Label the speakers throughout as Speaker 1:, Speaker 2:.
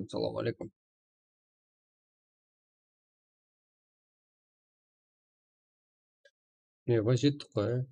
Speaker 1: Assalamu alaikum. Eyvah жетtik қой.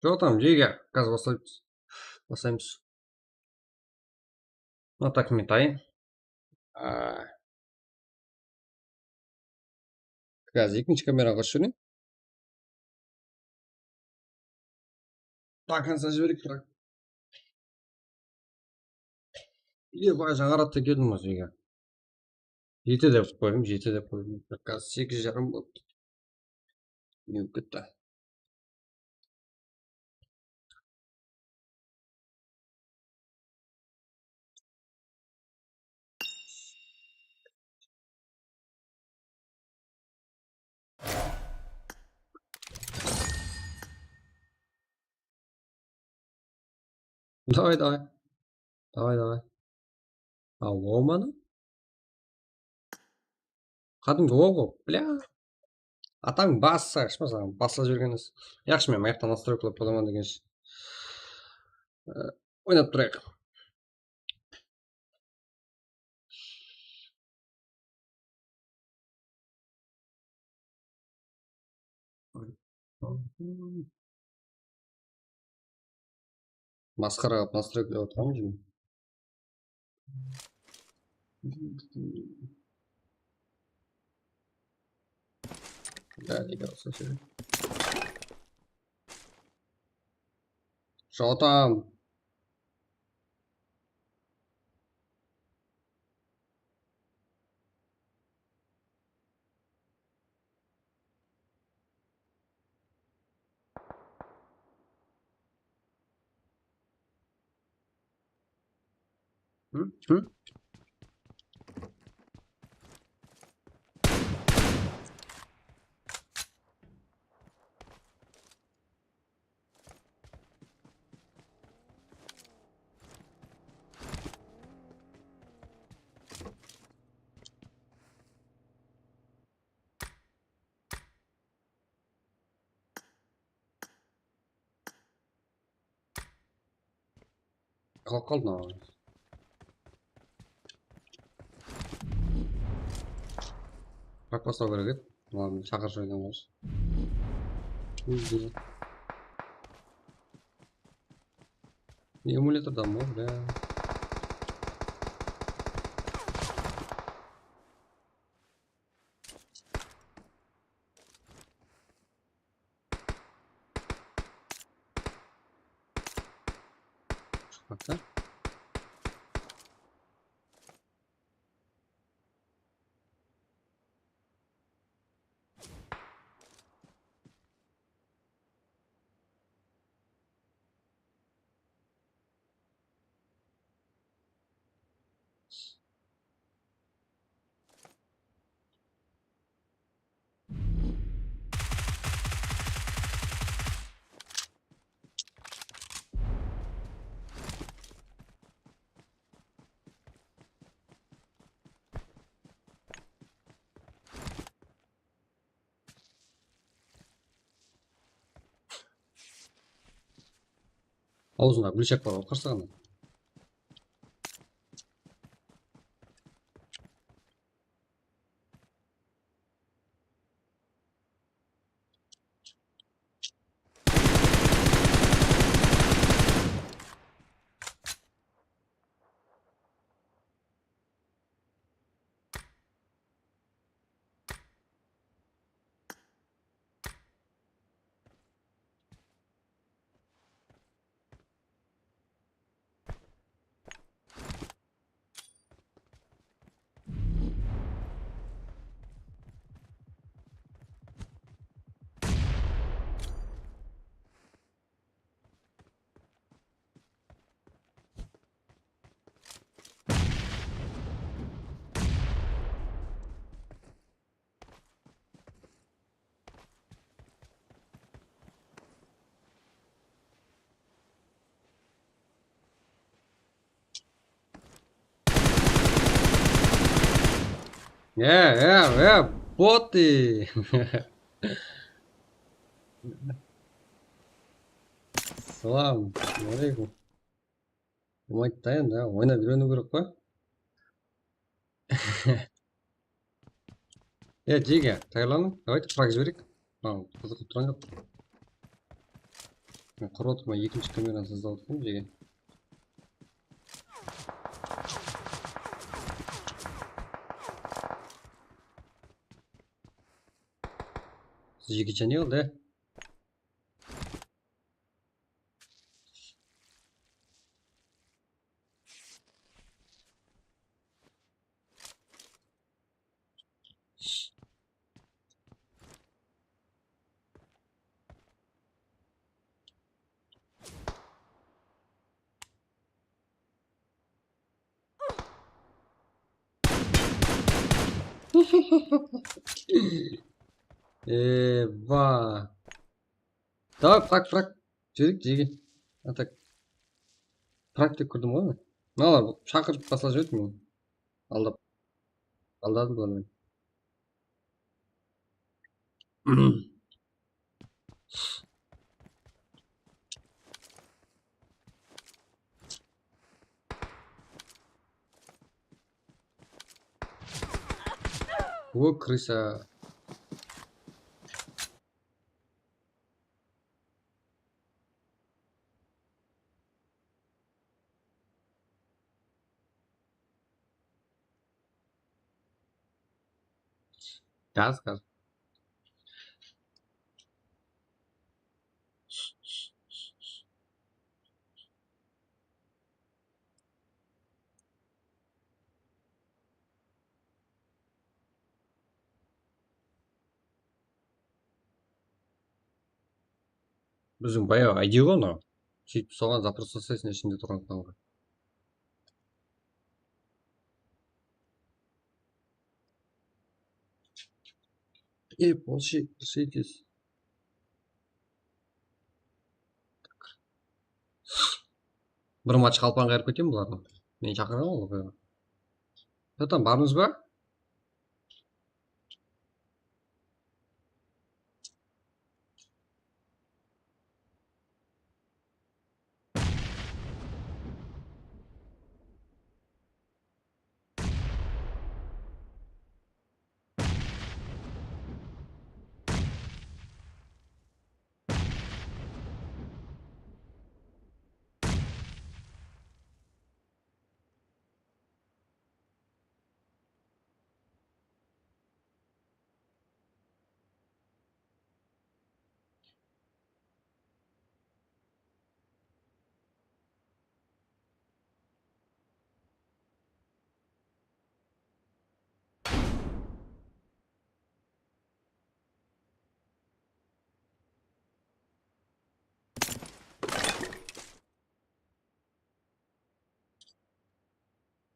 Speaker 1: Что там, Дига? Газ басаймыз. Ну так метай. Қазір екінші камераға түсірейін. Так, қанша жіберейік бірақ. Бай жаңаратта келдім осы үйге. 7 деп қойдым, 7 деп қойдым. Қазір 8:30 болды. Не кетті. Давай, давай. Давай, давай. Ломаны? Кәдімгі оғы, бля. Атаң басса, шма саған басса жүргеніз. Яқшы мен аяқтан настройкалап қойдым дегенше. Ойнап тұрайық. Масқара қылып настройкалап отырамын деймін. Да, Дига, осы сөйлем. Что там? Қалып қалды мынау. Бірақ бастау керек еді. Ладно, шақырып жойған қойшы. Эмуляторда ма, бля. Шықпақта. Аузына гүл шақпар алып қарсағанда. боты. Салам алейкум. Болмайды енді ойнап үйрену керек қой. Жеге даярланың, давайте фраг жіберейік. Қызығып тұрған жоқ. Мен құрып отырмын, екінші камераны создап отырмын жеге. Жекече не қылды, Ба. Давай фраг. Жіберейік жеге. А так. Фраг деп көрдім ғой мен. Мыналар шақырып басла жіберді мен. Алдадым бұлармен. О, крыса. Газ. Біздің баяу айди ғой мынау. Сөйтіп соған запрос жасайсың ішінде тұрған қанға. Полшитесь. Бір матч қалпан қайырып кетемін бұлардың. Мен шақырған ғой. Там бармыз ба?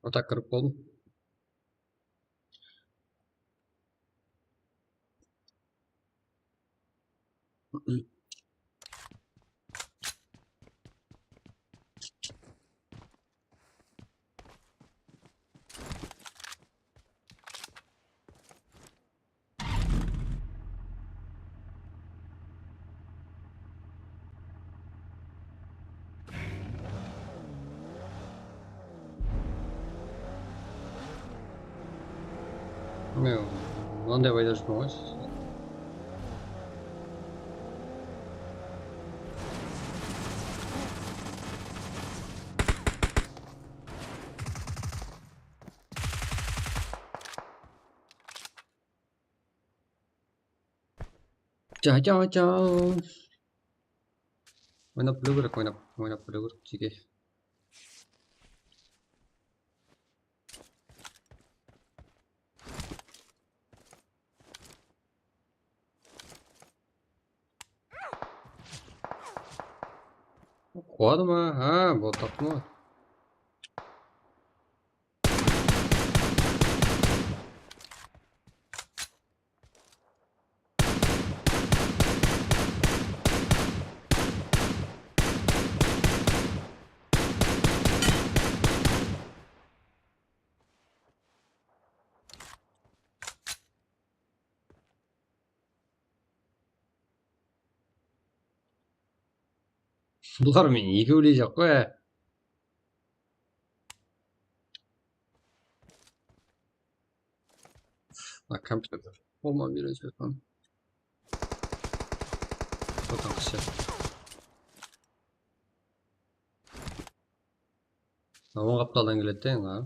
Speaker 1: Отак кіріп болдым. Мен мынандай байда жүрмін ғой. Ойнап білу керек, ойнап білу керек жеке. Қуады ма? Болды таптым ғой. Бұлар мен екі өлей жоқ қой. Компьютер қолыма бере жатқан. Потом все. Оң қапталдан келеді де енді.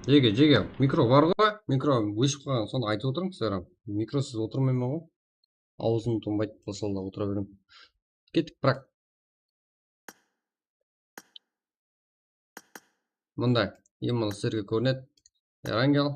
Speaker 1: Жеге микро бар ғой, микро өшіп қалған, соны айтып отырмын сіздер. Микросыз отырмаймын ғой, аузым тонбайды болса да отыра беремін. Кеттік, бірақ мында ең мына сіздерге көрінеді Эрангел,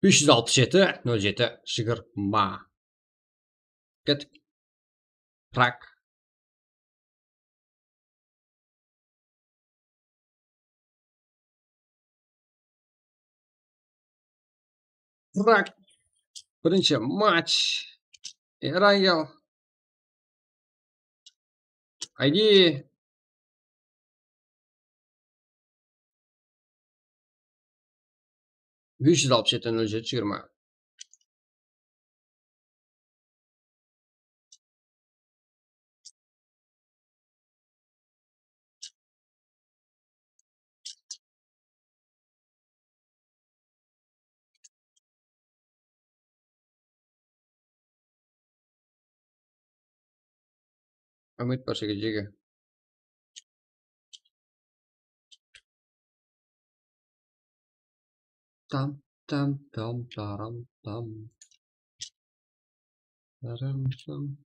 Speaker 1: 567-07 жиырма. Кеттік, прак. Прак. Бірінші матч. Эрангел. ID. Бес жүз алпыс жеті нөл жеті жиырма. Үміт бар шеге жеге. Там, там, там, тарам, там. Тарам, там.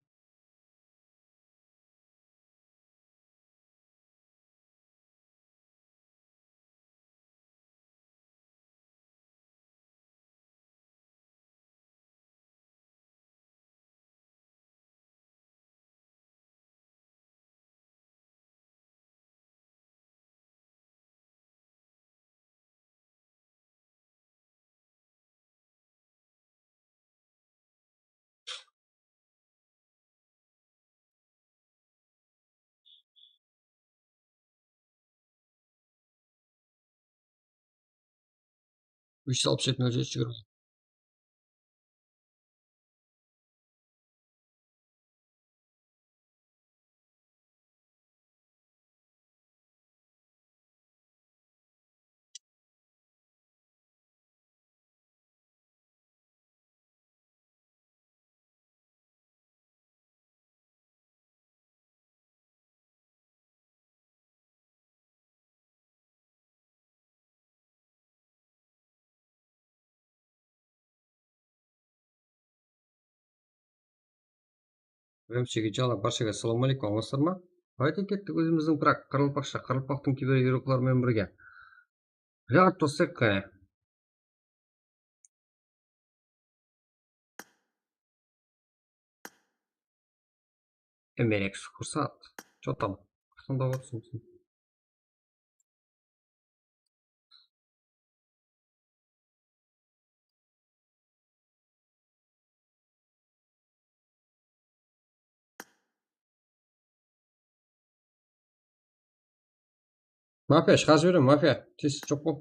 Speaker 1: Үш жүз алпыс жеті нөл жеті жиырма. үрімшіге жалаң баршаға ассалаумағалейкум, амансыздар ма? Қайда кеттік өзіміздің бірақ Қарақалпақша, Қарақалпақтың кейбір еуропаларымен бірге. Ряд тосек қане. Эмерек курсат. Что там? Қасында отырсың сен? Мафия, шығарып жіберемін, мафия. Тез жоқ бол.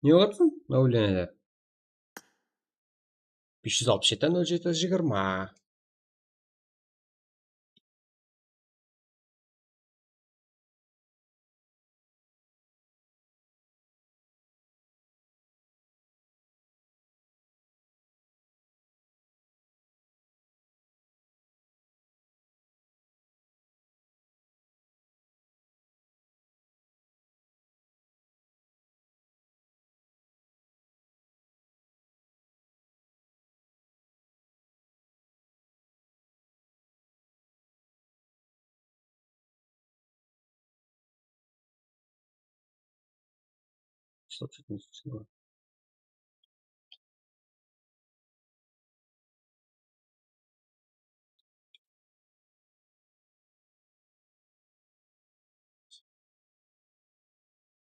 Speaker 1: Не қылыпсың? Объявлениеде. 567-07-20. Что тут не случилось?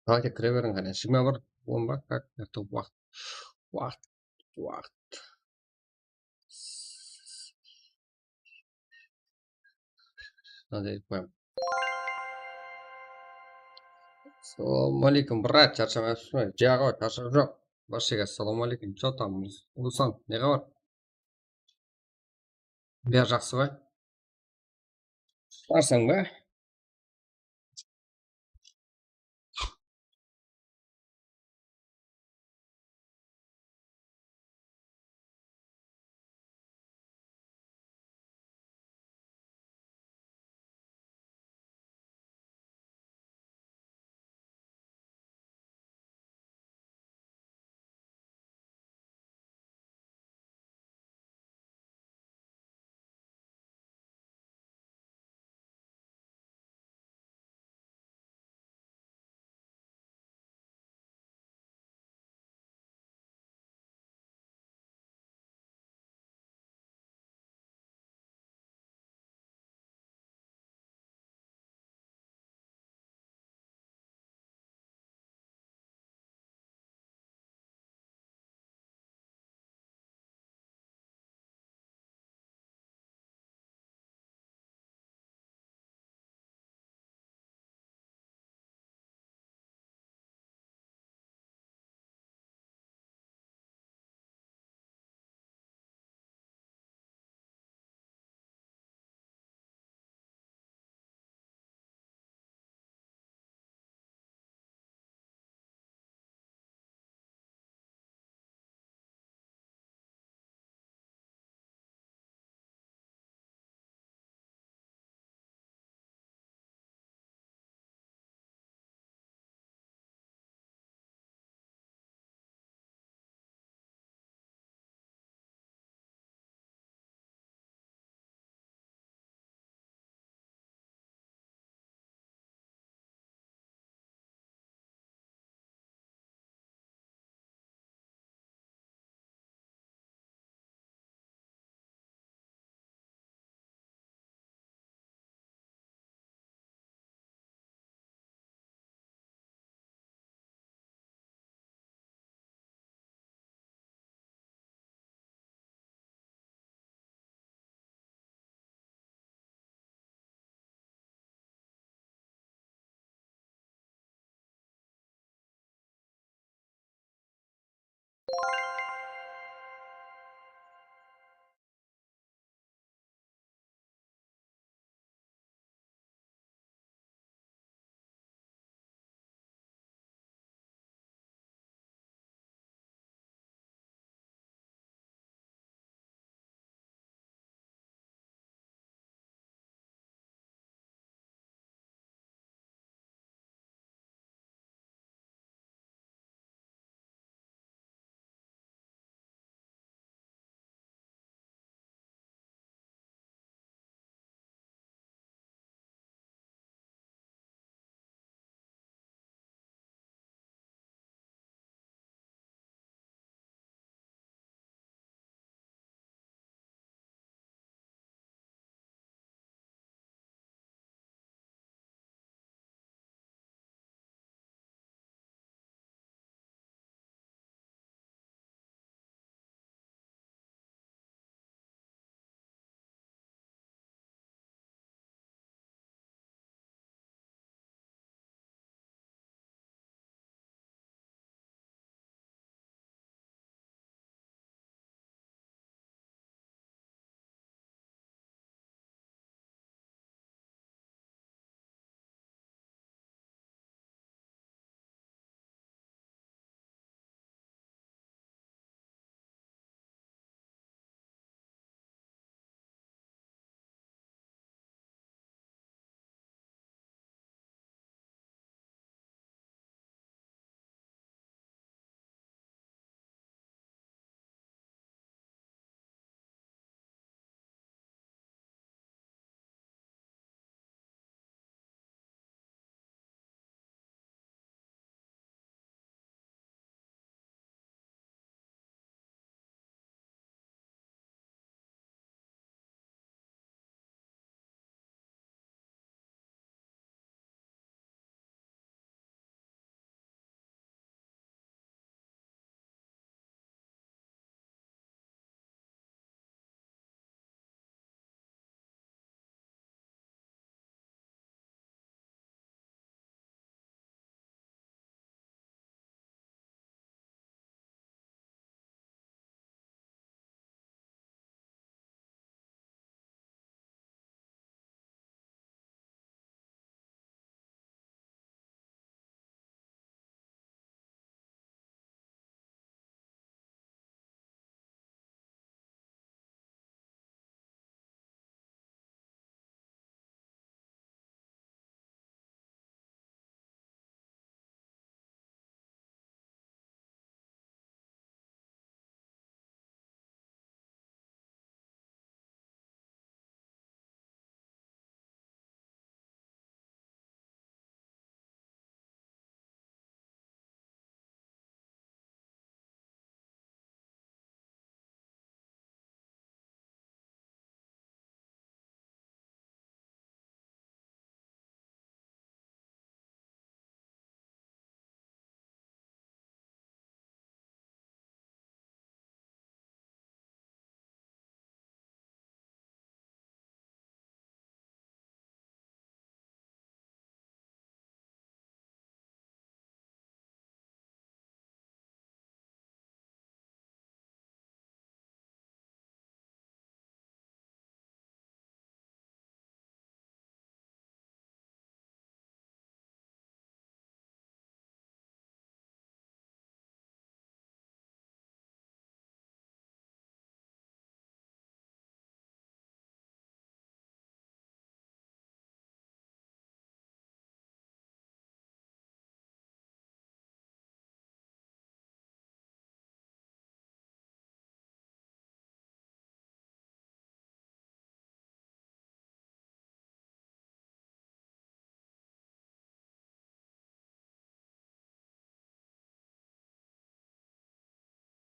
Speaker 1: Давайте кіре берің қане. 21, 10 ба? Как? Это уақыт. Уақыт. Уақыт. Надо қоямын. Ассалаумағалейкум, брат, шаршамайсыз ба? Жа ғой, шаршап жоқ. Баршаға ассалаумағалейкум. Что там? Руслан, не бар? Бәрі жақсы ба? Барсың ба?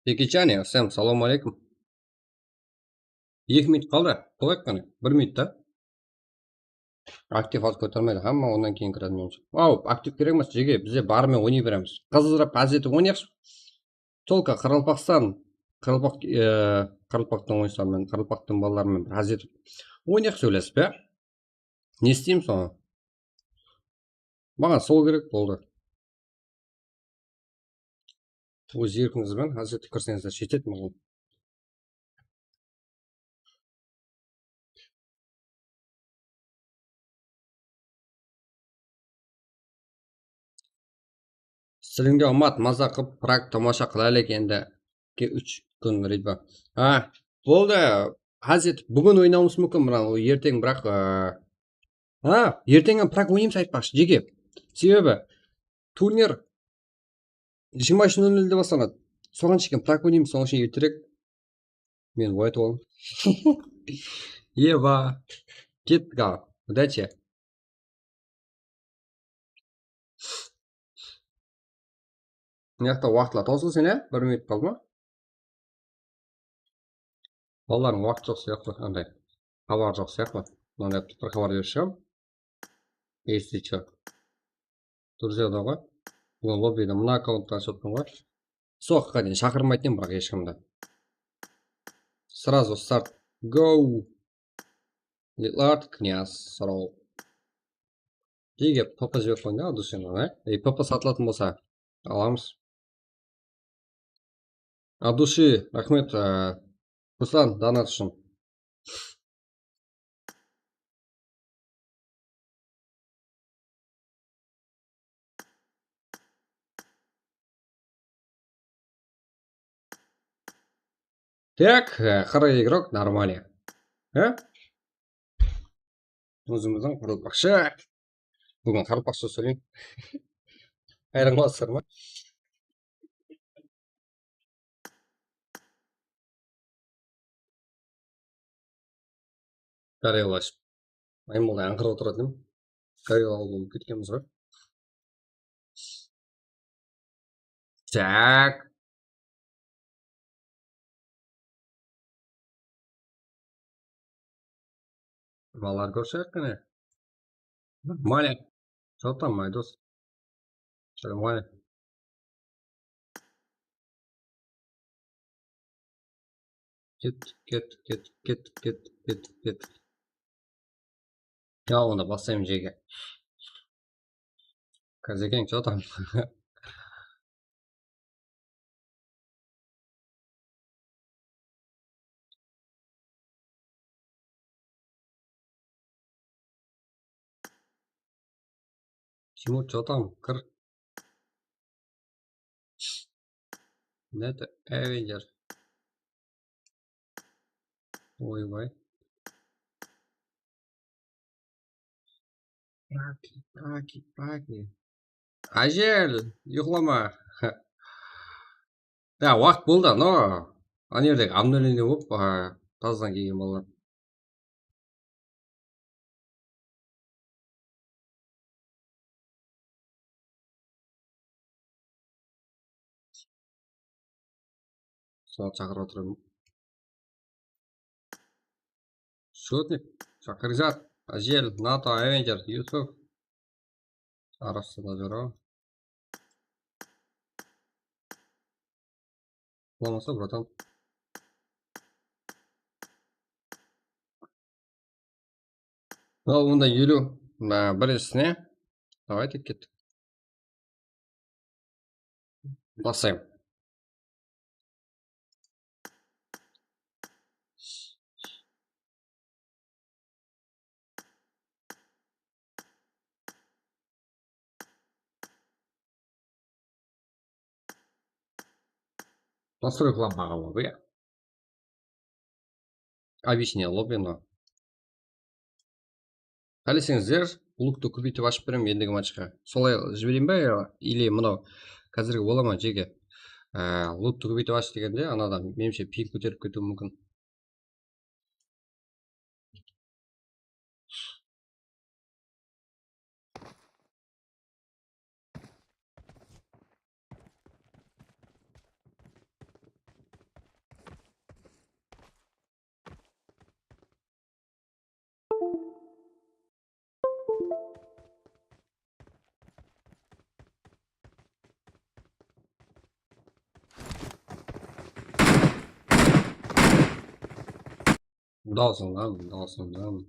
Speaker 1: Бекетжан, всем салам алейкум. 2 минут қалды. Қояйық қане. 1 минут та. Актив алып көтермейді. Хамма ондан кейін кіреді меніңше. Ау, актив керек емес. Жеге, бізде барымен ойнай береміз. Қыздырып әзеті ойнайықшы. Толка Қаралпақстан, Қаралпақтың ойыншыларымен, Қаралпақтың балаларымен бір әзетіп ойнайық сөйлесіп, бе? Не істеймін соны? Маған сол керек болды. Өз еркіңізбен әзетіп кірсеңіздер жетеді маған. Сіліңде ұмат, маза қып, прак тамаша қылайлы енді. 3 күн рейд бар. Болды. Әзет бүгін ойнауымыз мүмкін, ертең, бірақ ертеңін прак ойнаймыз айтпақшы, жеге. Себебі турнир 23:00-де басталады. Соған шейін прак ойнаймыз, соған шейін ертерек. Мен оятып аламын. Ева. Кеттік ал. Удачи. Мыняқта уақытла тосыл сен, 1 минут қалды ма? Балалардың уақыт жоқ сияқты, андай. Хабар жоқ сияқты. Мынандай бір хабар беріп шығамын. Если что. Друзьяда ғой. Бүгін лоббиде мына аккаунтқа ашыппын ғой. Соққа дейін шақырмайтын бірақ ешкімді. Сразу старт. Go. Литлард, князь, сұрау. Деге папа жіберіп қойды ау душені, папа сатылатын болса аламыз. От души, рахмет, Руслан, донат үшін. Так, қарай игрок, нормально. Өзіміздің Қаралпақшы. Бүгін Қаралпақшы сөйлейін. Қайран қаласыздар ма? Карелаш. Аймолда аңғырып отырады деймін. Карелал болып кеткенбіз ғой. Так. Балалар көрсек қане. Нормально. Что там, Майдос? Нормально. Кет. Ya onda бассайым жеге. Казекең, что там? Тимур, что там? Кыр. Это Эвенджер. Ойбай. Праки. Ажел, ұйқылама. Уақыт болды, но ана жердегі обновление болып, тазадан келген балалар. Соны шақырып отырмын. Шотник, Шахризад, Ажел, НАТО, Эвенджер, Юсуф. Арасында жүр. Құламаса, братан. Ал, онда елу. Біріншісіне. Давайте кеттік. Басайым. Настрой лампаға лобби. Объясни лоббині. Қалесеңіздер, лукты көбейтіп ашып беремін ендігі матчқа. Солай жіберейін бе, или мынау қазіргі бола ма жеге? Лукты көбейтіп аш дегенде, анадан меніңше пик көтеріп кетуі мүмкін. Dawson'dan.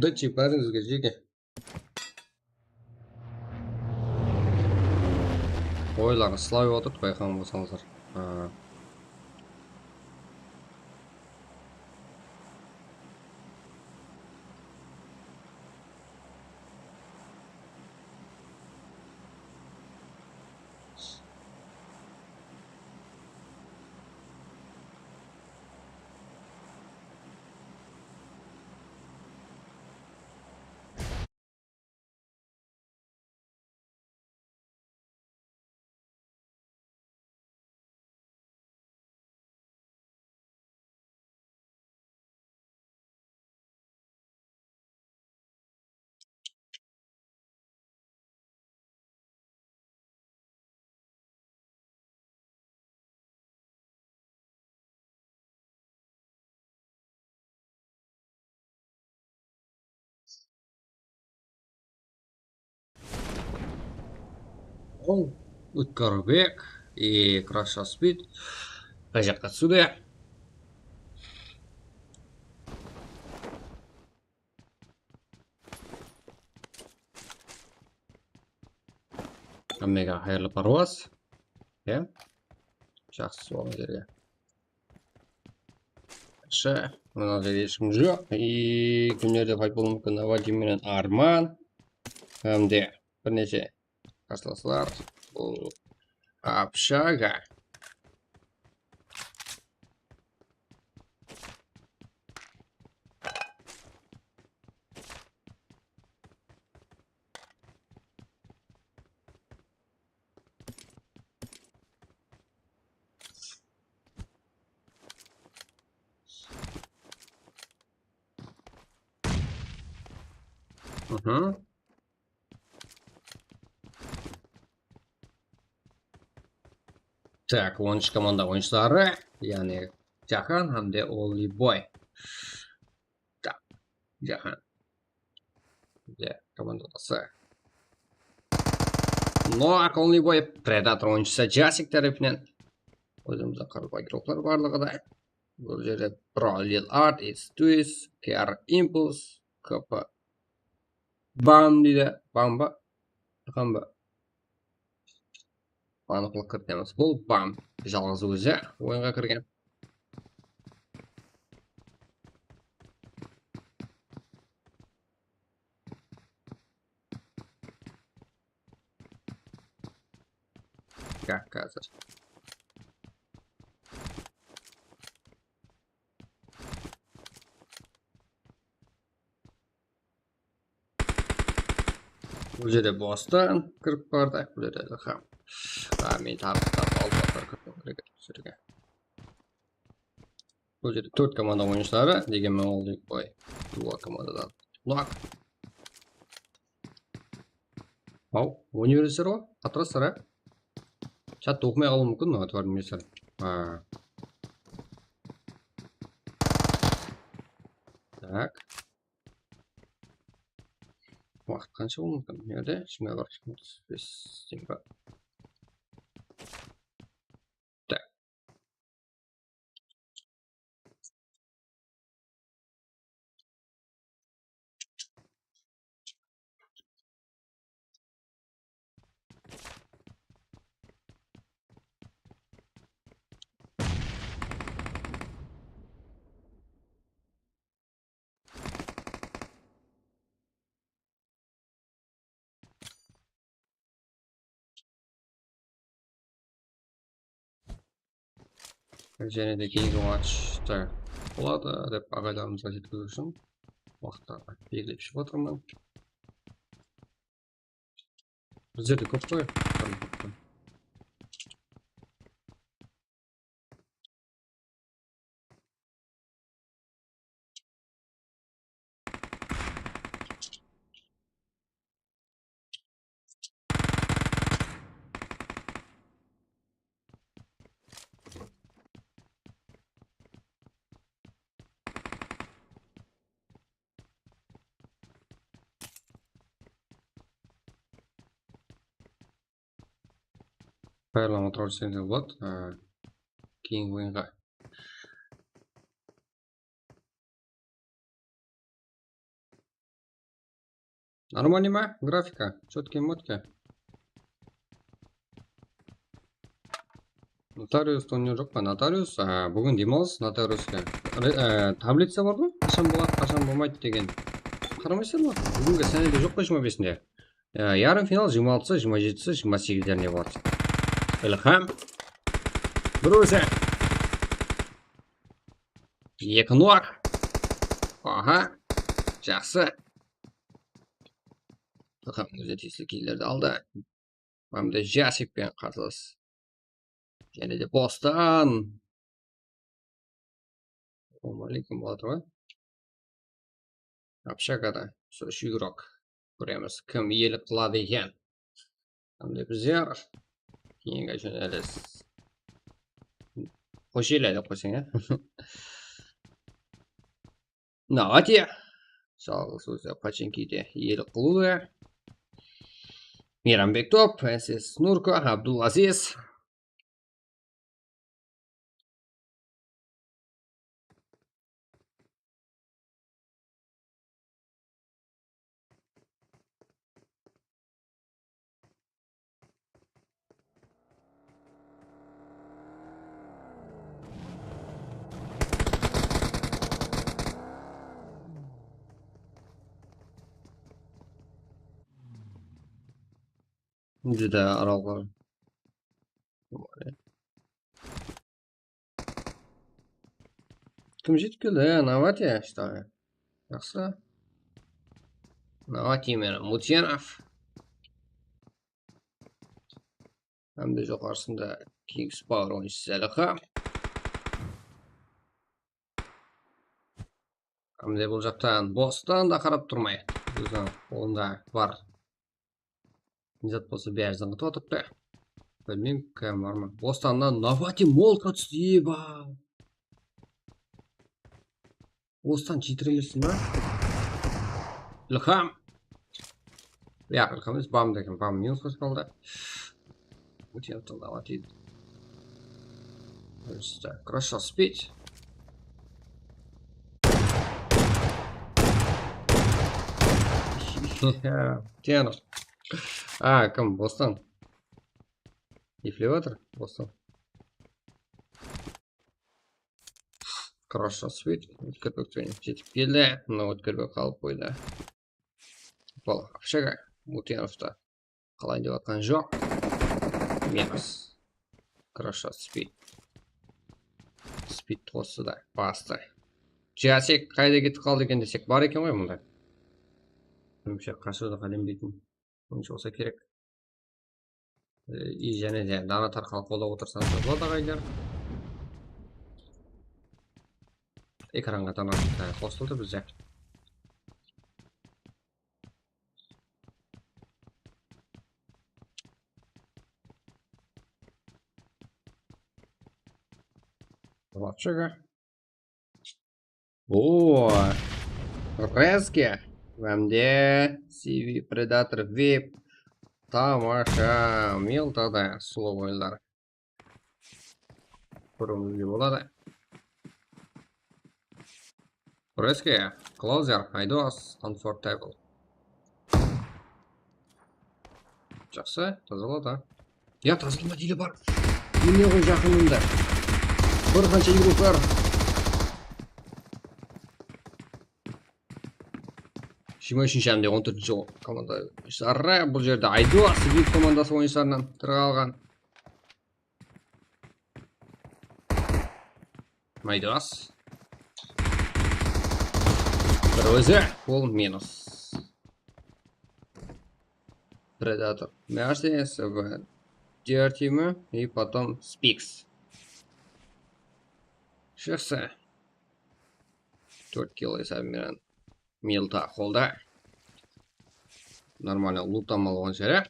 Speaker 1: Да чипарыңызға жеке. Ойларыңыз сылай отырды, байқаған болсаңыздар. Ол Өткәрбек и Краша спит. Қай жаққа түсуде? Әммеге хайырлы парваз. Иә? Жақсы соған жерге. Мына жерде ешкім жоқ. И күндерде пайда болуы мүмкін Вадим менен Арман. Әмде бірнеше қарсыластар. Бұл общага. Так, 10 команда ойыншылары, яғни Жахан hamda Олибой. Так, Жахан. Командасы. Но Олибой Predator ойыншысы Жасик тарапынан. Өзімізде қарбай гроплар барлығы да. Бұл жерде Pro Art, It's KR Impulse, КП Бам дейді. Бамба. Қамба. Анықлық кіртеміз. Бұл Бам. Жалғыз өзі ойынға кірген. Как қазір. Бұл жерде бостан кіріп барды. Бұл жерде қам. Мен тарықтап албақтар кіріп сүрге. Бұл жерде 4 команда ойыншылары. Дегенмен ол бой 2 командадан. Лак. Ау, университет ғой? Қатырастыр, Чатты оқымай қалуы мүмкін, атвар университет. Так. Уақыт қанша болуы мүмкін? Неде? Шымға бар. 35 ба. Так. Және де кейінгі матчта болады деп ағайларымызға жеткізу үшін уақыттарды белгілеп шығып отырмын. Біздерде көп қой. файлын отырып жүрсеңіз де болады. Кейінгі ойынға. Нормальный ма? Графика? Четкий мотки. Нотариус не жоқ па? Нотариус бүгін демалыс нотариуске. Таблица бар ғой? Қашан болады, қашан болмайды деген. Қарамайсыздар ма? Бүгінгі сәнеде жоқ па 25-інде? Ярым финал 26-сы, 27-сы, 28-деріне болады. Ілхам. Бір өзі. Екі нұр. Аха. Жақсы. Ілхам өзі тиісті кейлерді алды. Мамды жасикпен қатылыз. Және де бостан. Алейкум болады ғой. Общагада сөз үйгірок. Көреміз, кім иелік қылады екен. Қандай біздер кейінгі жөнеліз. Қош еледі қойсың, Нағати. Жалғыз өзі Паченкиде иелік қылуды. Мейрамбек Топ, Әсес Нурко, Абдул-Азиз. Жүді аралға. Кім жетіп келді? Навати, что? Жақсы. Навати мен Мутьянов. Әмді жоғарысында Kings Power ойыншысы Әліқа. Әмді бұл жақтан бостан да қарап тұрмай. Өзінің қолында бар. Низат болса бәрі заңғыт отыпты. Білмейм, кәм бар ма? Бостаннан Навати молқа түсті, еба. Бостан жетіремесін ба? Ілхам. Ілхам емес, бам деген. Бам минус қосып қалды. Мутьянов Навати. Хорошо спеть. Тянут. Кім? Бостан. Ефлеватор? Бостан. Хорошо спеть. Өткірбек жетіп келді. Мұны өткірбек қалып қойды. Бұл Общага. Мутьяновта қалай деп атқан жоқ. Минус. Хорошо спеть. Спид қосы да басты. Жасек қайда кетіп қалды екен десек бар екен ғой мұнда. Өмше қашырды қалембейтін. Өмше олса керек. И және де дана тарқал қолдап отырсаңыз болады ағайындар. Экранға дана қосылды бізде. Общага. О, Резки. Вәмде CV Predator VIP. Тамаша. Милтада сұлу ойындар. Көруімізге болады. Резки. Closer. Айдос. Unfortable. Жақсы. Тазалады. Я тазалма дейлі бар. Міне ғой жақынымда. Бір қанша игрок бар. Жиырма үшінші әмде 14-ші команда ойыншылары. Бұл жерде Айдос VIP командасы ойыншыларынан тұрғалған. Айдос. Бір өзі. Ол минус. Predator. Mercedes. Dirty и потом Spix. Шықсы. 4 кило есабымен милта қолда. Нормально лутам алған жері.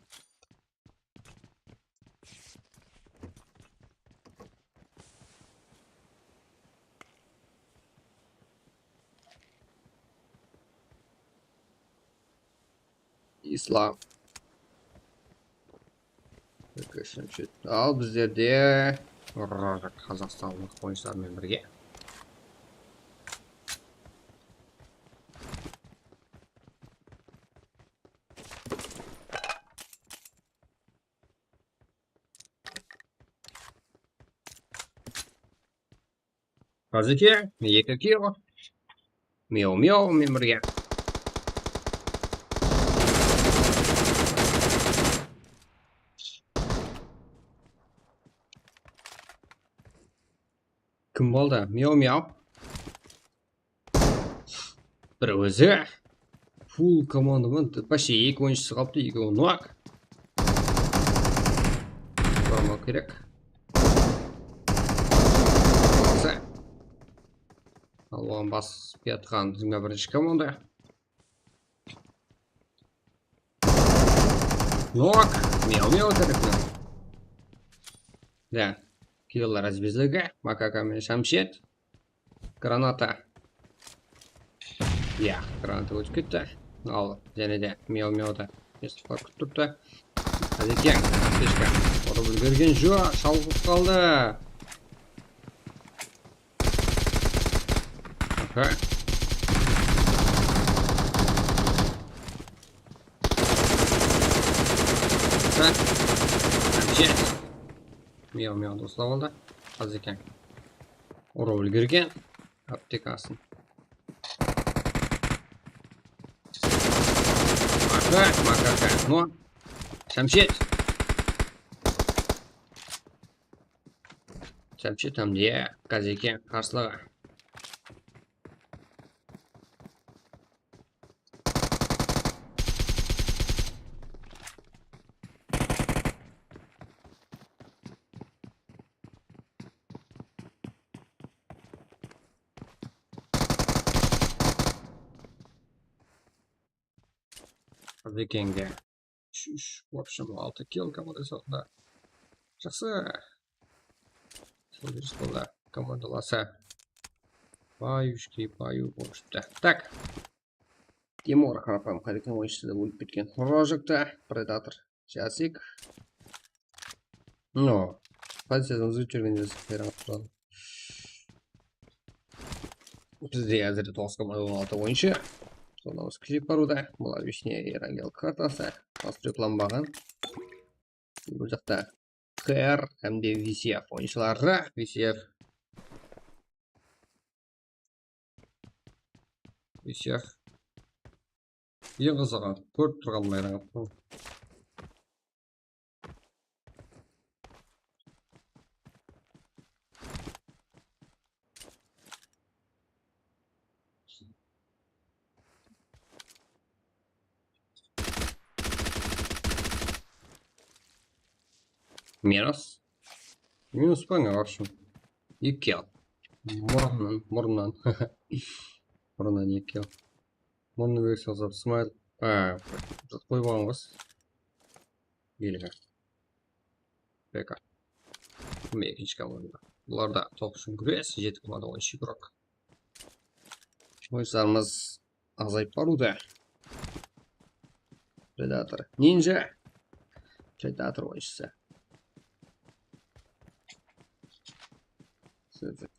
Speaker 1: Ислам. Үшінші. Ал біздерде қазақстандық ойыншылармен бірге. Қазеке, екі кило. Мяу-мяу мен бірге. Кім болды? Мяу-мяу. Бір өзі. Фул командамын. Почти екі ойыншысы қалыпты, екеуі нуак. Бармау керек. Ал оған басып жатқан 21-ші команда. Нуак. Мяу-мяу тәріпті. Да. Килолар әзбезлігі. Макака мен шамшет. Граната. Я, граната өтіп кетті. Ал, және де мяу-мяуды естіп тұрыпты. Қазекен, кешкі. Ұрып үлгерген жоқ, шалғып қалды. Окей. Шамшет. Мяу-мяу достап алды. Қазекен. Ұрып үлгерген. Аптекасын. Макака, но шамшет. Шамшет әмде Қазекен қарсылығы. Қазекенге 3, в общем, 6 килл команда соқында. Жақсы. Сөйлес болды командаласы. Баюшки, баю болыпты. Так. Тимур қарапайым Қазекен ойыншысы өліп кеткен. Рожекті, Предатор, Жасик. Но, позициядан үзіп жүргенде қайраңып тұрады. Бізде әзірде 9,16 ойыншы. Сонда осы кезек баруда. Бұл вишне ерангел картасы. Астрюкланбаған. Бұл жақта КР әмде VCF ойыншылары. VCF ең қызығы көріп тұрған майраңып. Минус паңа, в общем. Екі килл. Мұрнынан. Мұрнынан екі килл. Мұрны бек салсап, смайл. Қой болған қыз. Елігі. Бека. Екінші команда. Бұларда топ үшін күрес. 7 команда ойыншы күрек. Ойыншыларымыз азайып баруда. Предатор. Нинджа. Предатор ойыншысы.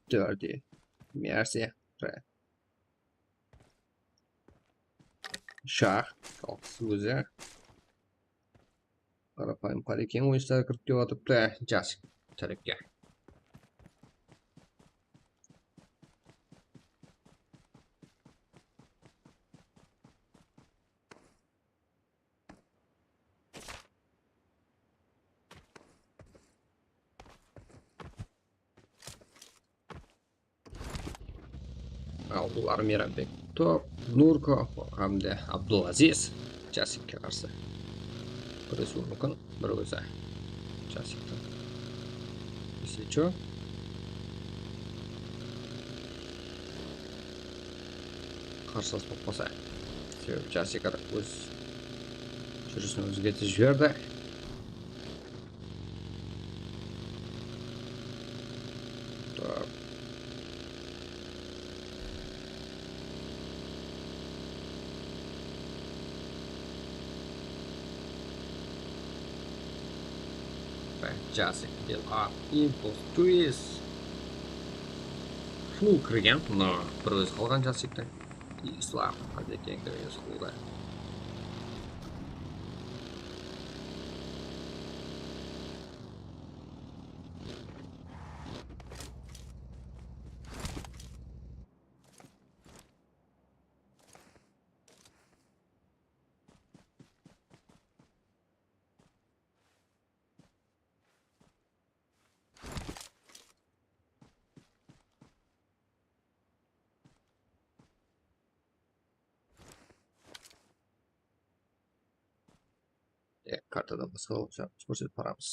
Speaker 1: 4. Мерси. Шах. Қалқысы өзі. Қарапайым Қазекен ойыншылары кіріп деп атыпты. Жасик тәріпке. Ал бұлар Мейрамбек топ, Нурко, әмде Абдулазиз Жасикке қарсы. Күресуі мүмкін, бір өзі Жасиктің. Есечо. Қарсылас болып қоса. Себебі Жасик өз жүрісін өзгертіп жіберді. Just kill up impulse twist. Фу, кірген, но бір өзі қалған жасикті. Ислам, қадекенгі өзі қолда. Картада басқа олып көрсетіп барамыз.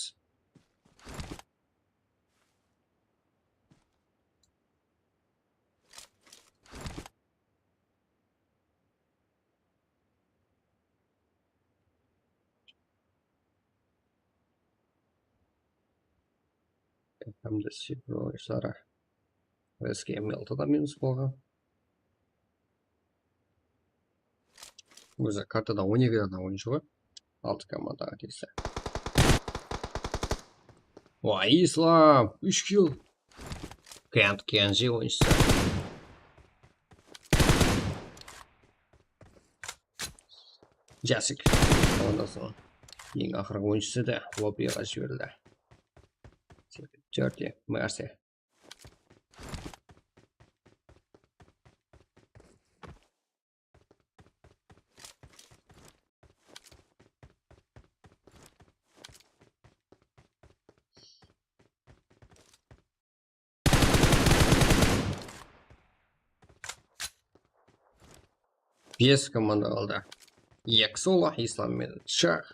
Speaker 1: Кәмді сипір ойшылары. СКМ алтыда минус болған. Өзі картада 12 дана ойыншы ғой. 6 командаға тиісті. Ой, Ислам! 3 килл! Кент Кенжи ойыншысы. Жасик. Ondan sonra ең ақырғы ойыншысы да лоббиға жіберілді. Джорди Мерси. Бес команда қалды. Екі соло, Ислам мен Шах.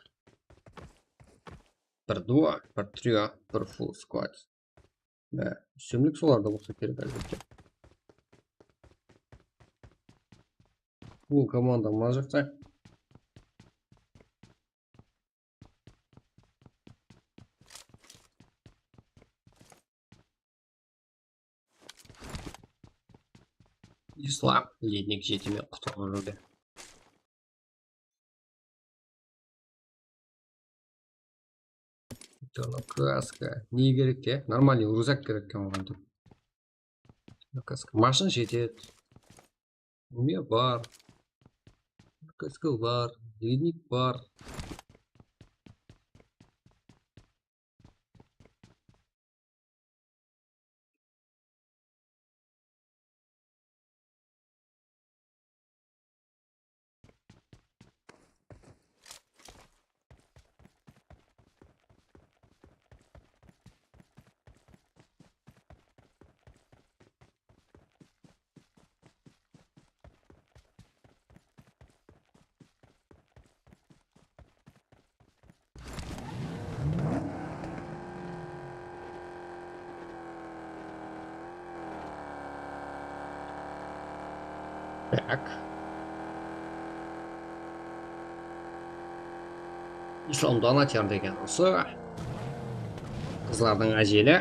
Speaker 1: 1-2, 1-3, 1 full squad. Үстемлік соларда болса керек әлбетте. Бұл команда мына жақта. Ислам ледник жетімен құтылған жүрді. Каска. Не керек те? Нормальный рюкзак керек оған деп. Каска. Машин жетеді. Уме бар. Каска бар. Ледник бар. Так. Ислам Донатер деген осы. Қызлардың әжелі.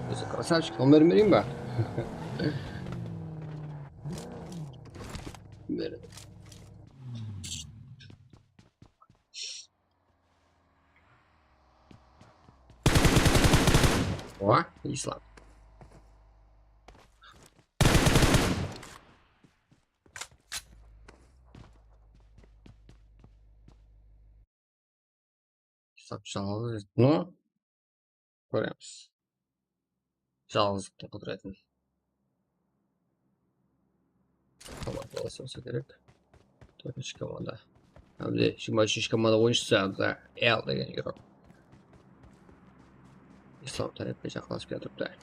Speaker 1: Өзі красавчик. Номер берейін ба? Береді. О, Ислам. Жалғыз, но көреміз. Жалғыздықтың құдіретін. Команда болса керек. 4-ші команда. Әмде 23-ші команда ойыншысы әмді L деген игрок. Ислам тарапқа жақласып кетіпті.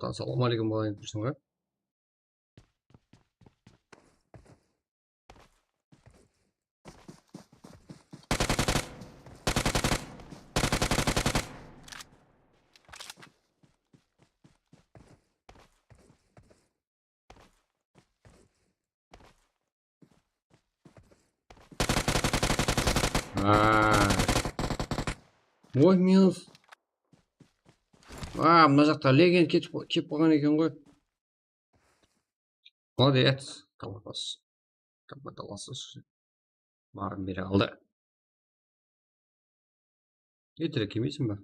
Speaker 1: Ассалаумағалейкум болайын тұрсың ғой. Ой, минус. Мына жақта легенд кетіп қалған екен ғой. Молодец. Командаласы барын бере алды. Ертерек емейсің ба?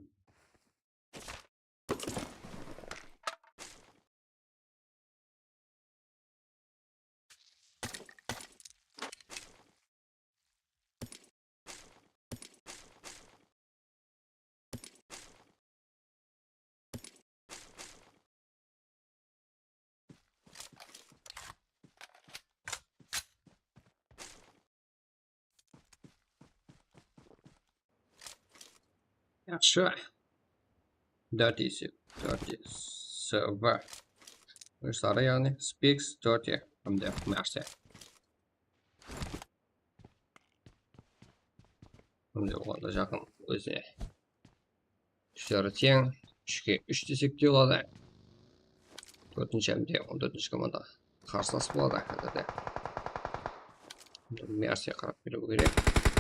Speaker 1: Yaxşı. 4 есеп. 4 есебі. Oyunculara yani Speaks 4 hem de Merse. Hem de oğlanda жақын өзіне. Күштері тең. 3-ке 3 десек те болады. 4-ші әмде 14-ші команда қарсылас болады қазірде. Мерсе қарап келу керек.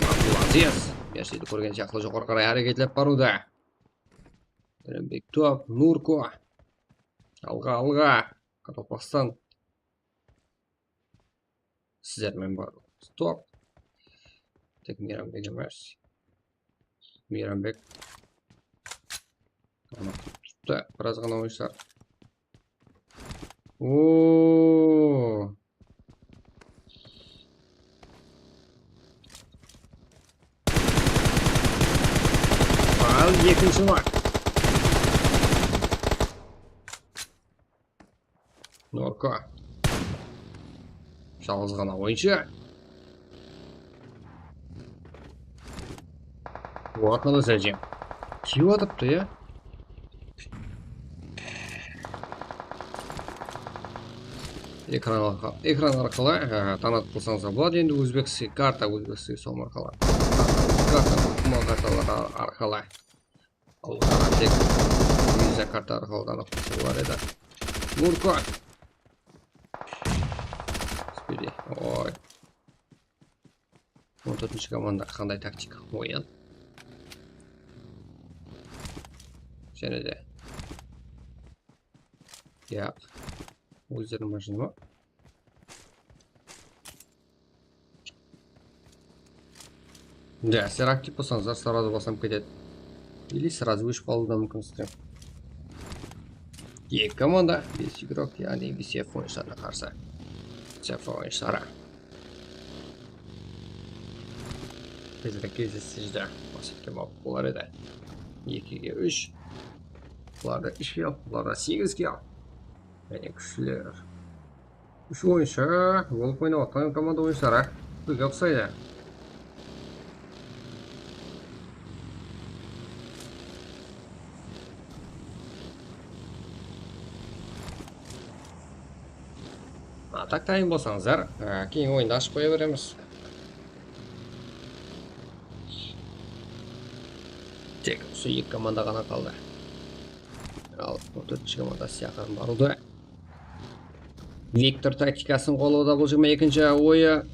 Speaker 1: Абдулазиз. Мерсиді көрген сияқты жоғары қарай әрекетлеп баруда. Бектоп, Нурко. Алға. Қазақстан. Сіздермен бар. Стоп. Тек Мейрамбек емес. Мейрамбек. Tuttu. Biraz ғана oyuncular. Ooo. Al екінші var. Норко. Жалғыз ғана ойыншы. Уақытында сәжем. Кеу атыпты, я? Экран арқылы танытып қылсаңыздар болады. Енді өзбекский карта, өзбекский сом арқылы. Карталар арқылы. Алғара тек виза карта арқылы танытып қылса болады еді. Нурко. Спиди. Ой. 14-ші команда қандай тактика ойын. Және де. Яп. Өздерінің машины ма? Да, сэр актив болсаңыздар сразу басам кетеді. Или сразу өшіп қалуы да мүмкін. Екі команда, 5 игрок, яғни BCF ойыншыларына қарсы. CF ойыншылары. Тезірек кездесті басетке болар еді. 2-ге 3. Бұларда 3-ге ал, бұларда 8-ге ал. Және күшілер. 3 ойыншы болып ойнап атқан команда ойыншылары. Көге ұқсайды. Так дайын болсаңыздар, кейін ойынды ашып қоя береміз. Тек осы 2 команда ғана қалды. Ал 4-ші команда сияқырын баруды. Виктор тактикасын қолуда бұл жеме екінші ойы.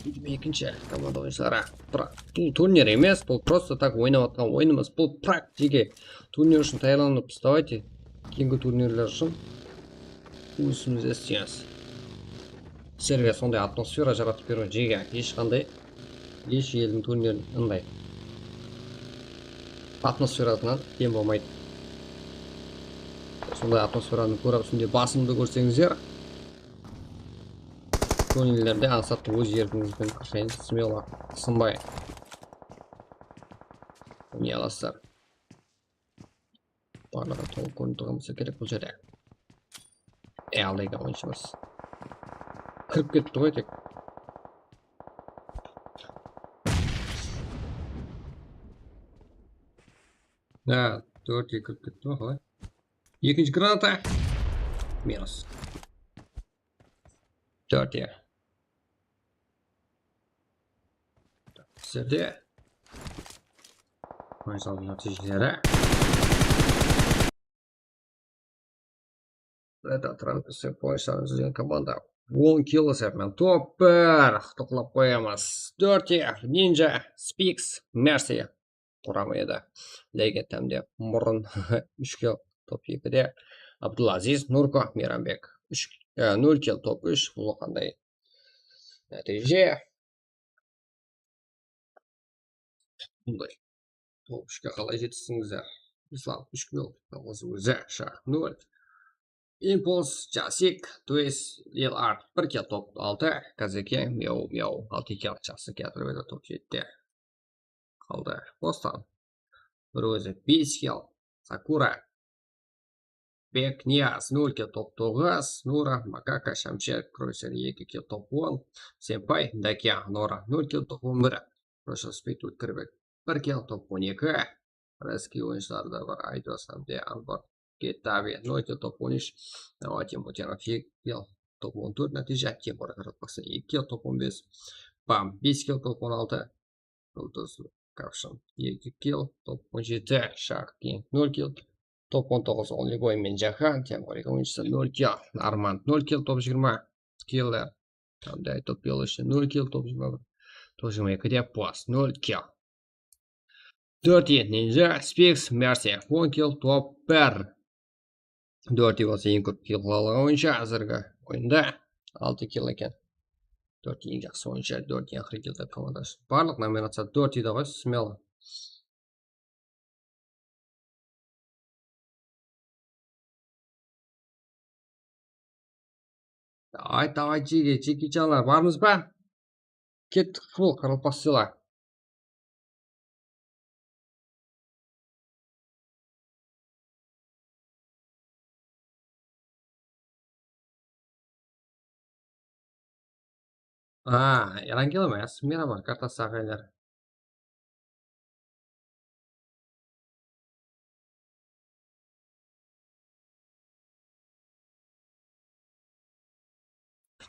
Speaker 1: Екінші команда ойыншылары. Бұл турнир емес, бұл просто так ойнап атқан ойынымыз. Бұл практике. Турнир үшін таярланып ұставайте. Кейінгі турнирлер үшін өзімізде істейміз. Сіздерге сондай атмосфера жаратып беру жеге ешқандай еш елдің турнирін ындай атмосферасынан кем болмайды. Сондай атмосфераны көріп үстінде басымды көрсеңіздер, турнирлерде ансатты өз еркіңізбен қашайын смело сынбай ойнай аласыздар. Барлығы толық көрінтіғымызы керек бұл жерде. Алдайға ойыншымыз кіріп кетті ғой тек. Да, 4-ге кіріп кетті ғой қалай. Екінші граната. Минус. 4-ге. Сіздерде. Ойыншылардың нәтижелері. Это трансфер ойыншыларын жүрген команда 10 kill esapman top 1 to'qlab qo'yamiz. 4 Ninja, Spix, Mercy turami edi. Lekin tamda Murun 3 kill top 2da. Abdulaziz Nurko Mirambek 0 kill top 3 bu qanday natija? Bunday. Top 3ga qalay yetisizlar? Islam 3 kill o'zi shah 0. Impulse, Jasik, Twist, Lil Art 1 kill top 6, Kazaki, Miao 6 kill Jasik atribida top 7 qoldi. Boston bir o'zi 5 kill, Sakura, Bek Nias 0 kill top 9, Nura, Makaka, Shamsher, Kroser 2 kill top 10, Senpai, Dakia, Nora 0 kill top 11, Roshal Speed Kirby 1 kill top 12, Rescue o'yinchilarida bir Aydos hamda Albor Getavi 0 kill top 13, Navati Mutinov 2 kill top 14 natija, Kembor Karatbaksin 2 kill top 15, Pam 5 kill top 16, Yulduz Kavshan 2 kill top 17, Shakti 0 kill top 19, Onliboy Menjahan, Temporik o'yinchisi 0 kill, Armand 0 kill top 20, Killer hamda top Belishi 0 kill top 21, top 22 Pas 0 kill. 4 Ninja, Spix, Mercy 10 kill top 1. 4 bo'lsa eng ko'p kill qilgan o'yinchi hozirgi o'yinda 6 kill ekan. 4 eng yaxshi o'yinchi, 4 eng oxirgi kill komandasi. Bарлıq nominatsiya 4 edi qo'y, smelo. Давай, Чики-chanlar, bormizmi? Ketdik, full qirilpassilar. Yangi emas, Miramar kartasi saqlaylar.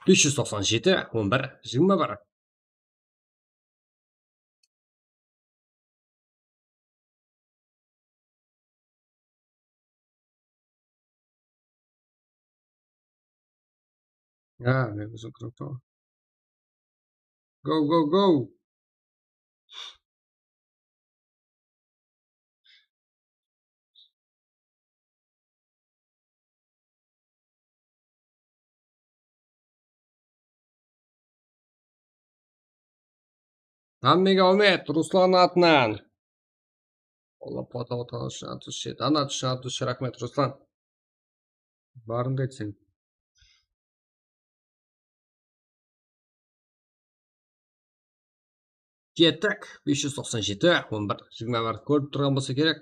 Speaker 1: Besh yuz to'qson yetti, 11, 21. Men o'zim kirib turdim. Go. Hammaga omad, Ruslan Atnan. Alloh poda tushadi. Ana tushadi, rahmat Ruslan. Barini aytsang. Ketdik. 597, 11, 21 ko'rib turgan bo'lsa kerak.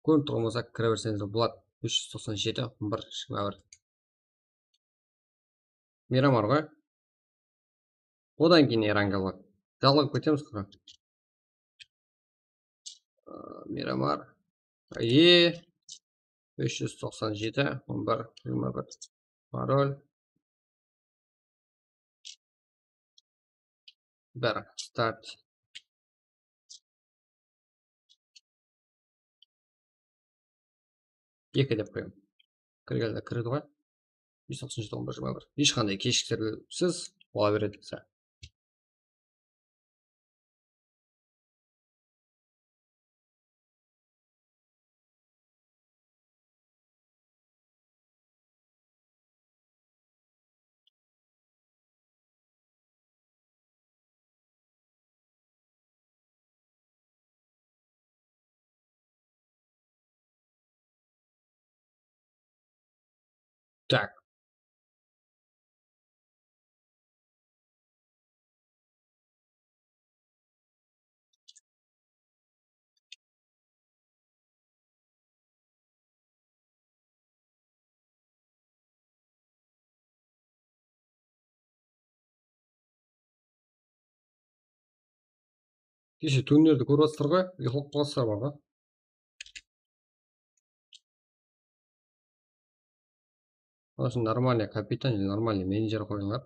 Speaker 1: Ko'rib turgan bo'lsa kiraversangiz bo'ladi. 597, 11, 21. Miramarga. Odan keyin Erangga. Dialog ketamiz qara. Miramar. 597, 11, 21. Parol. 1. Start. Ikki deb qo'ying. Kirganda kirdi qo'y. 597, 11, 21. Hech qanday kechiktiruvsiz olaveradi desa. Так. Кеше турнирді көріп жатсыздар ғой, ұйықтап қаласыздар ғой. Осыны нормальный капитан или нормальный менеджер қойыңдар.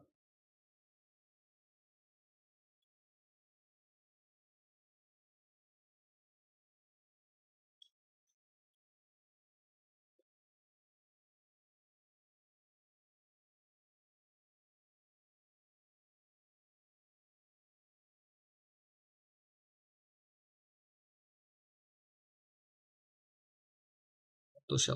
Speaker 1: Душе.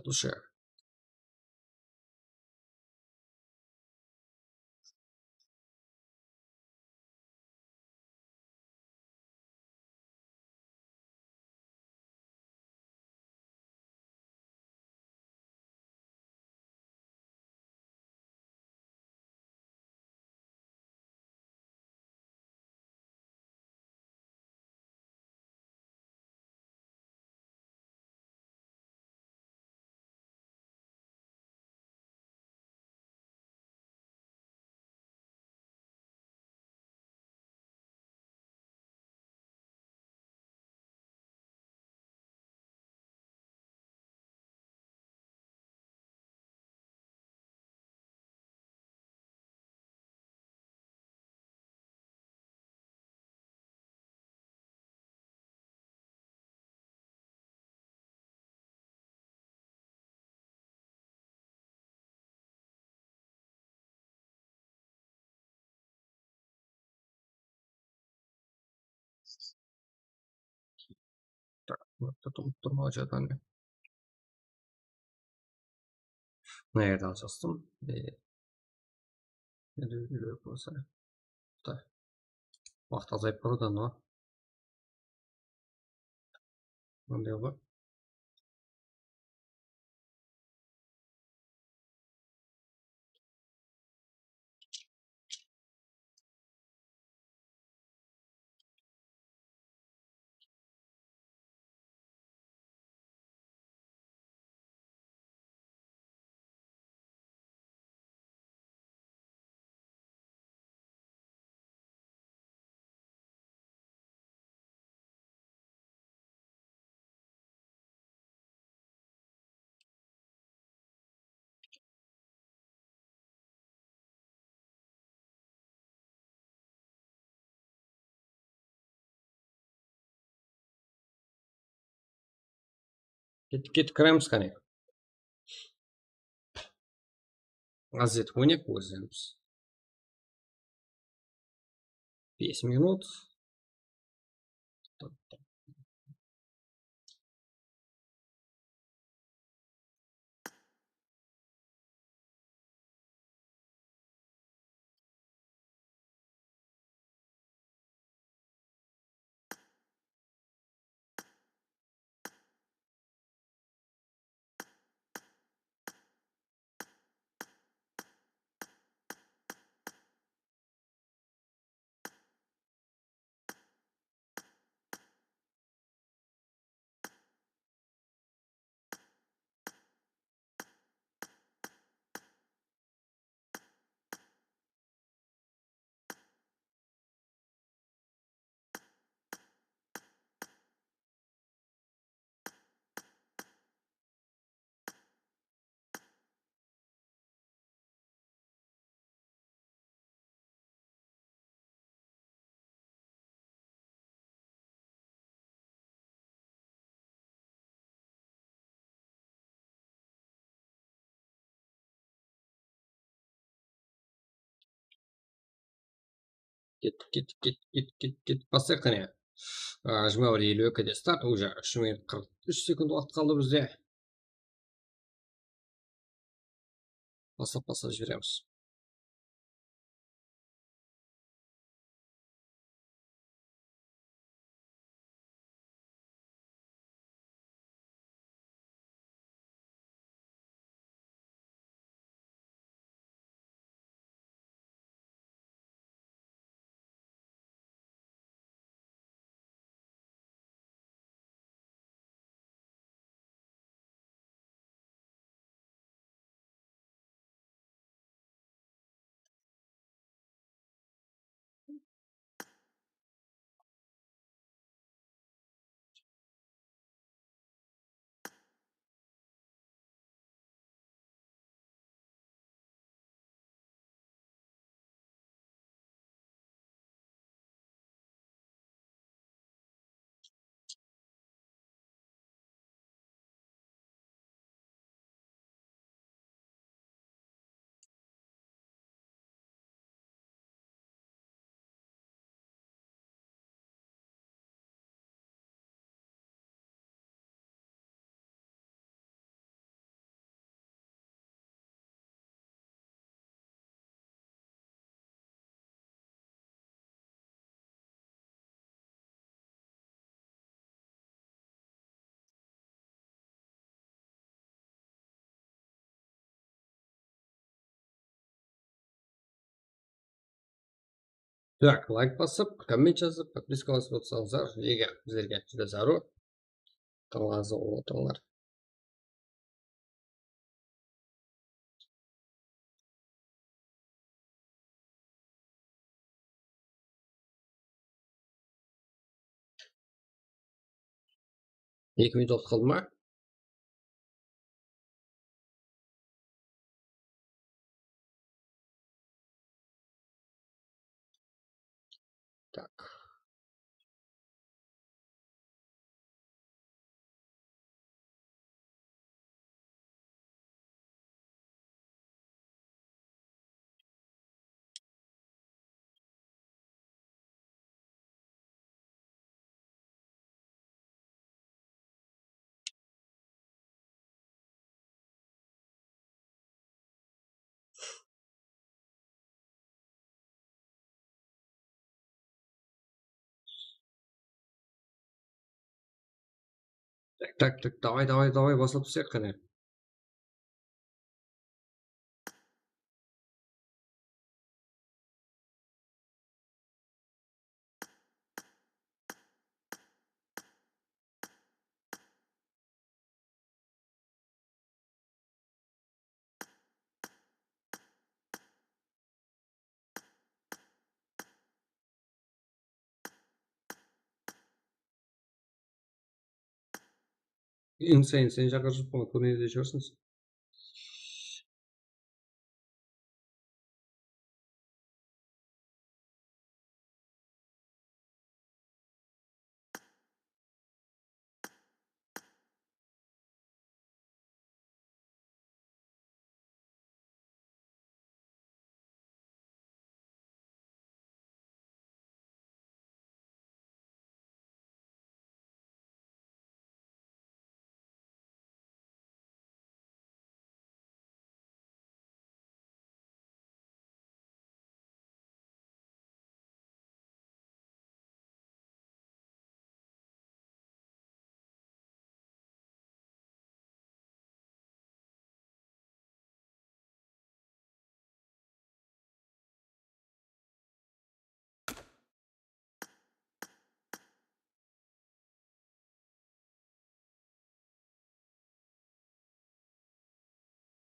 Speaker 1: Так, вот потом тұрмаушы таңы. Ne yerden açastım? Öyle olsa. Da. Vaqt azayıp buradan o. Onday olur. Git Kremskani. Azet хуйня пользуемся. 5 минут. Git. Bastık hani. Жмем реле старт уже 3 минут 43 секунд уақыт қалды бізде. Басып жібереміз. Так, лайк басып, коммент жазып, подписка басып отырсаңыздар, біздерге жүре зару. Талғазы болып отырыңдар. 2 минут уақыт қалды ма? Так. Так, давай, басылып түсейік қане. Сен жаққа жүріп қана көрінеді шығарсың.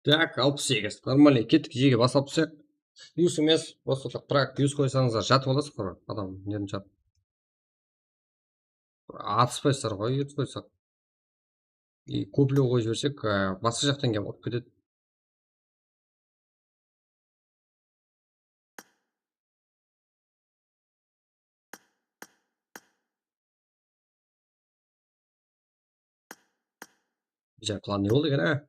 Speaker 1: Так, 68. Нормально, кеттік жеге басып түсек. Плюс емес, просто так бірақ плюс қойсаңыздар жатып аласыздар ғой, адам нерін жатып. Атыспайсыздар ғой, етіп қойсақ. И куплю қойып жіберсек, басқа жақтан келіп алып кетеді. План не болды екен,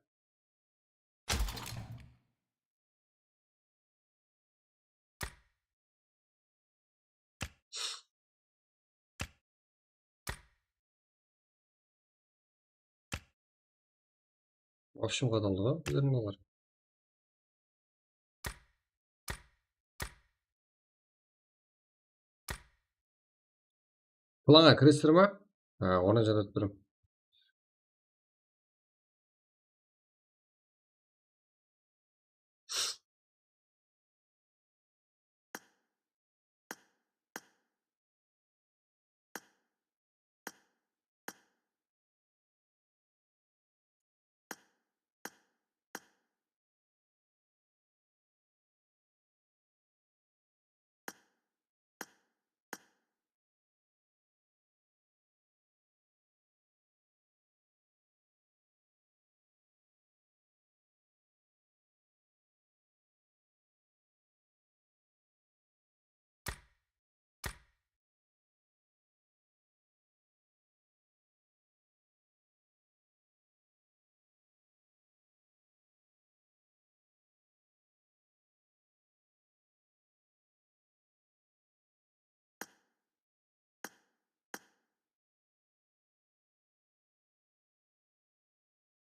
Speaker 1: В общем, қадалды ғой, біздердің олар. Планға кіресіздер ма? Оған жатады бірім.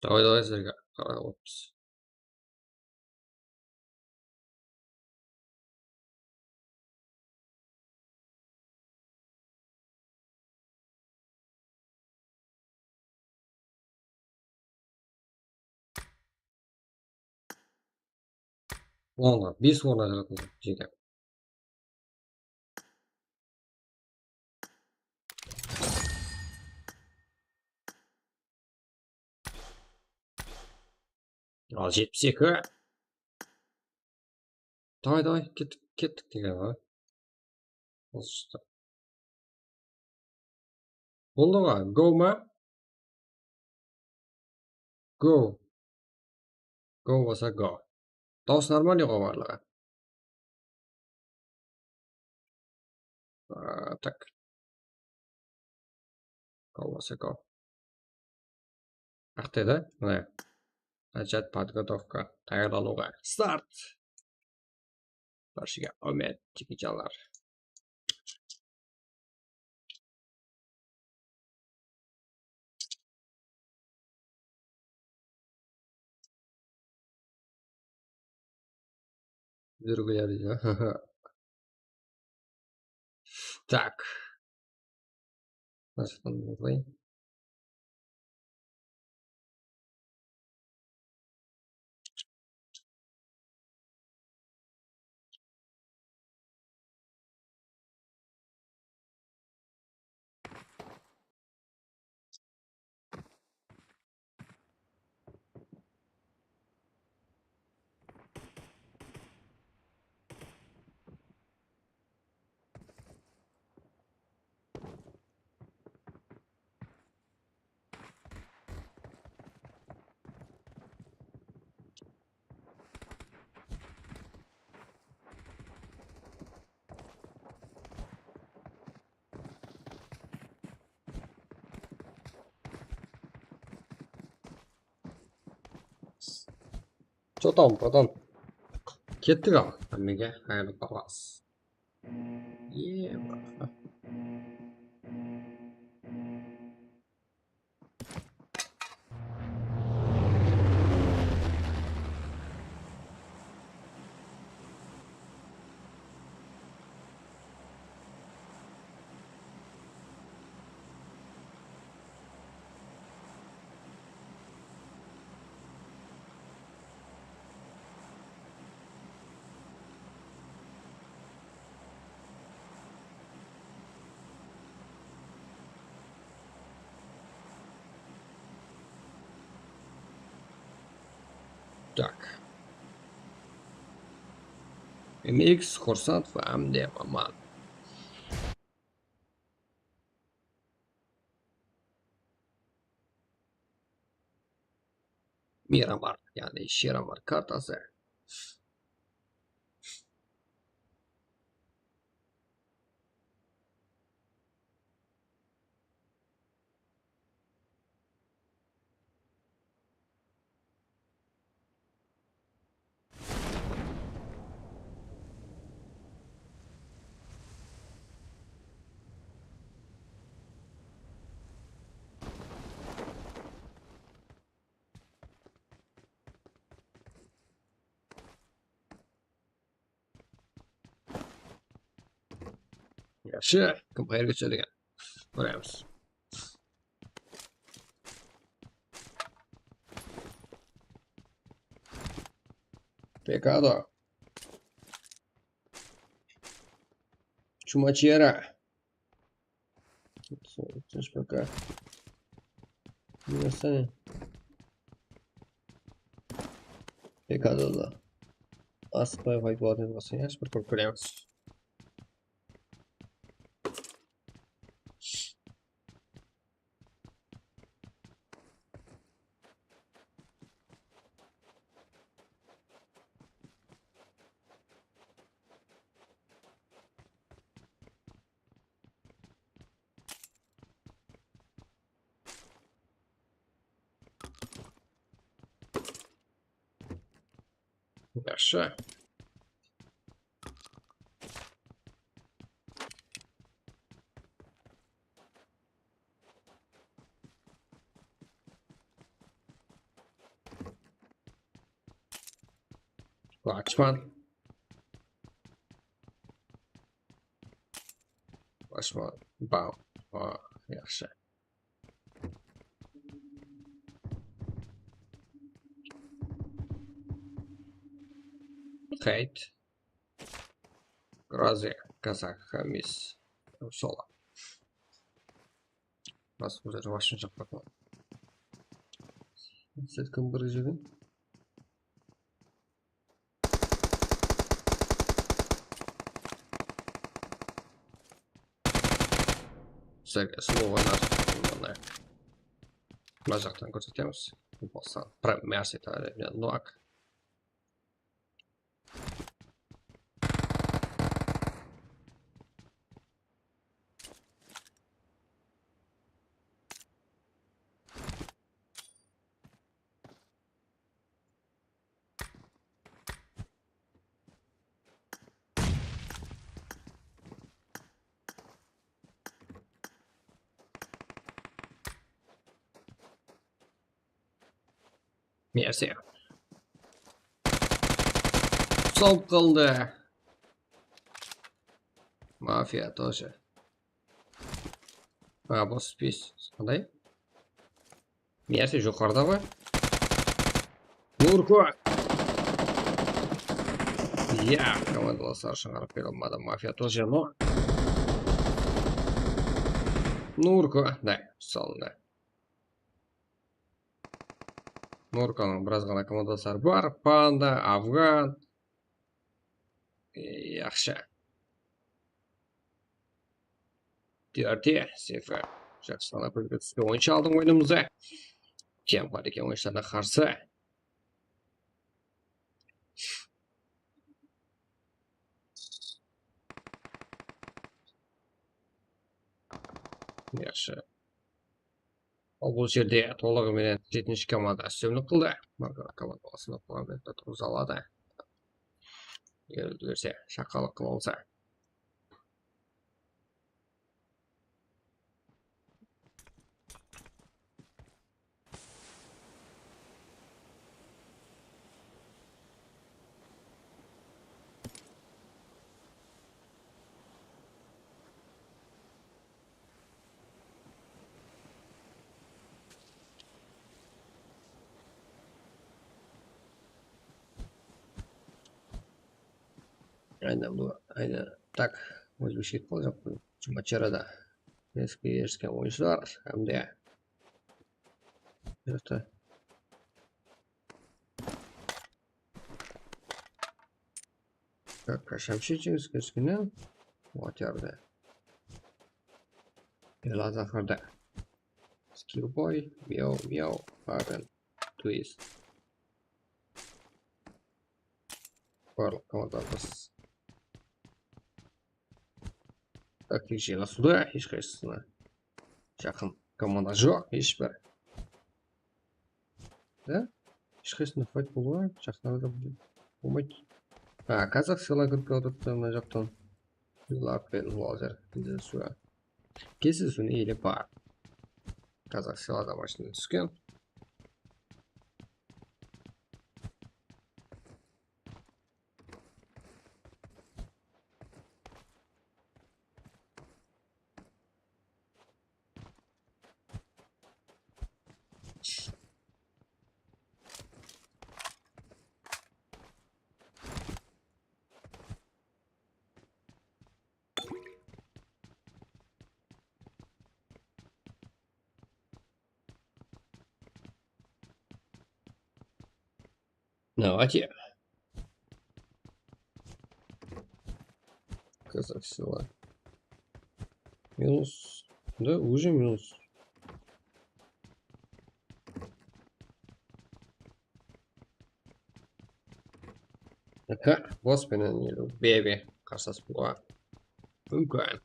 Speaker 1: Давай, сіздерге қарап отырмыз. Онға 5 орнына жатады жеке. Al 72. Давай ketdik degan ha. Осы işte. Болды ғой, go ма? Go. Go болса go. Дауыс нормальный ғой барлығы. Так. Go болса go. Ақтеді, міне. Начать подготовка. Даярлануға. Старт. Баршаға omет, чекичалар. Жүргілер дейді. Так. Насыптан болайын. Что там, братан? Кеттік ал. Әмеге қайырлы қалас. Еба. Так. MX, Курсант, AMD, Маман. Miramar, yani Şiramar kartası. Yaşı, kımpayır geçirdik. Koyarız. Pecado. Чумачера. Слышь, пока. Не сами. Pecado da. Aspa vai igual de vocês, por procuremos. Yaşı. Açman. Açman. Bam. Yaşı. Хейт. Грози. Казах. Хамис. Сола. Нас уже вашин жақпақлы. Сеткім бір жігін. sizlarga slovalar buni bajoqdan ko'rsatamiz. Bo'lsa, merci bilan Noak. Merci. Sol qildi. Mafiya тоже. Bu spis. Qanday? Merci yuqoridami? Nurko. Ya, komandalar so'rashini qarab kelmadim. Mafiya тоже, но Nurko, да, soldi. Nurkoning birozgina komandalari bor. Panda, Afg'on. Yaxshi. 4-0. Jackson Apple o'yinchi oldim o'yinimizda. Kim bor ekan o'yinchilarga qarshi? Yaxshi. Bu yerda to'lig'imen 7 komanda üstünlük qildi. Markar komandasini parlamentda turib oladi. Yerda shaqaloq qilib olsa. Aynen bu. Aynen. Tak. O'z bir şey qilib Chumacharada eski erishgan o'yinchilar hamda erta Kashamshichingiz kichkina o'tyapti. Elazafarda Skillboy, Meow, Baron, Twist. Барлық командаларымыз Как жеңе суда ешқайсысына жақын команда жоқ, ешбір. Да? Ешқайсысына файт болуға жақындарда болмайды. Казах сыйлар кіріп отырды мына жақтан. Лак пен Лазер кездесуі. Кездесуіне елі бар. Казах сыйларда машина түскен. Давайте. Казах села. Минус. Да, уже минус. Господи, не беби. Карсас була. Мүмкін.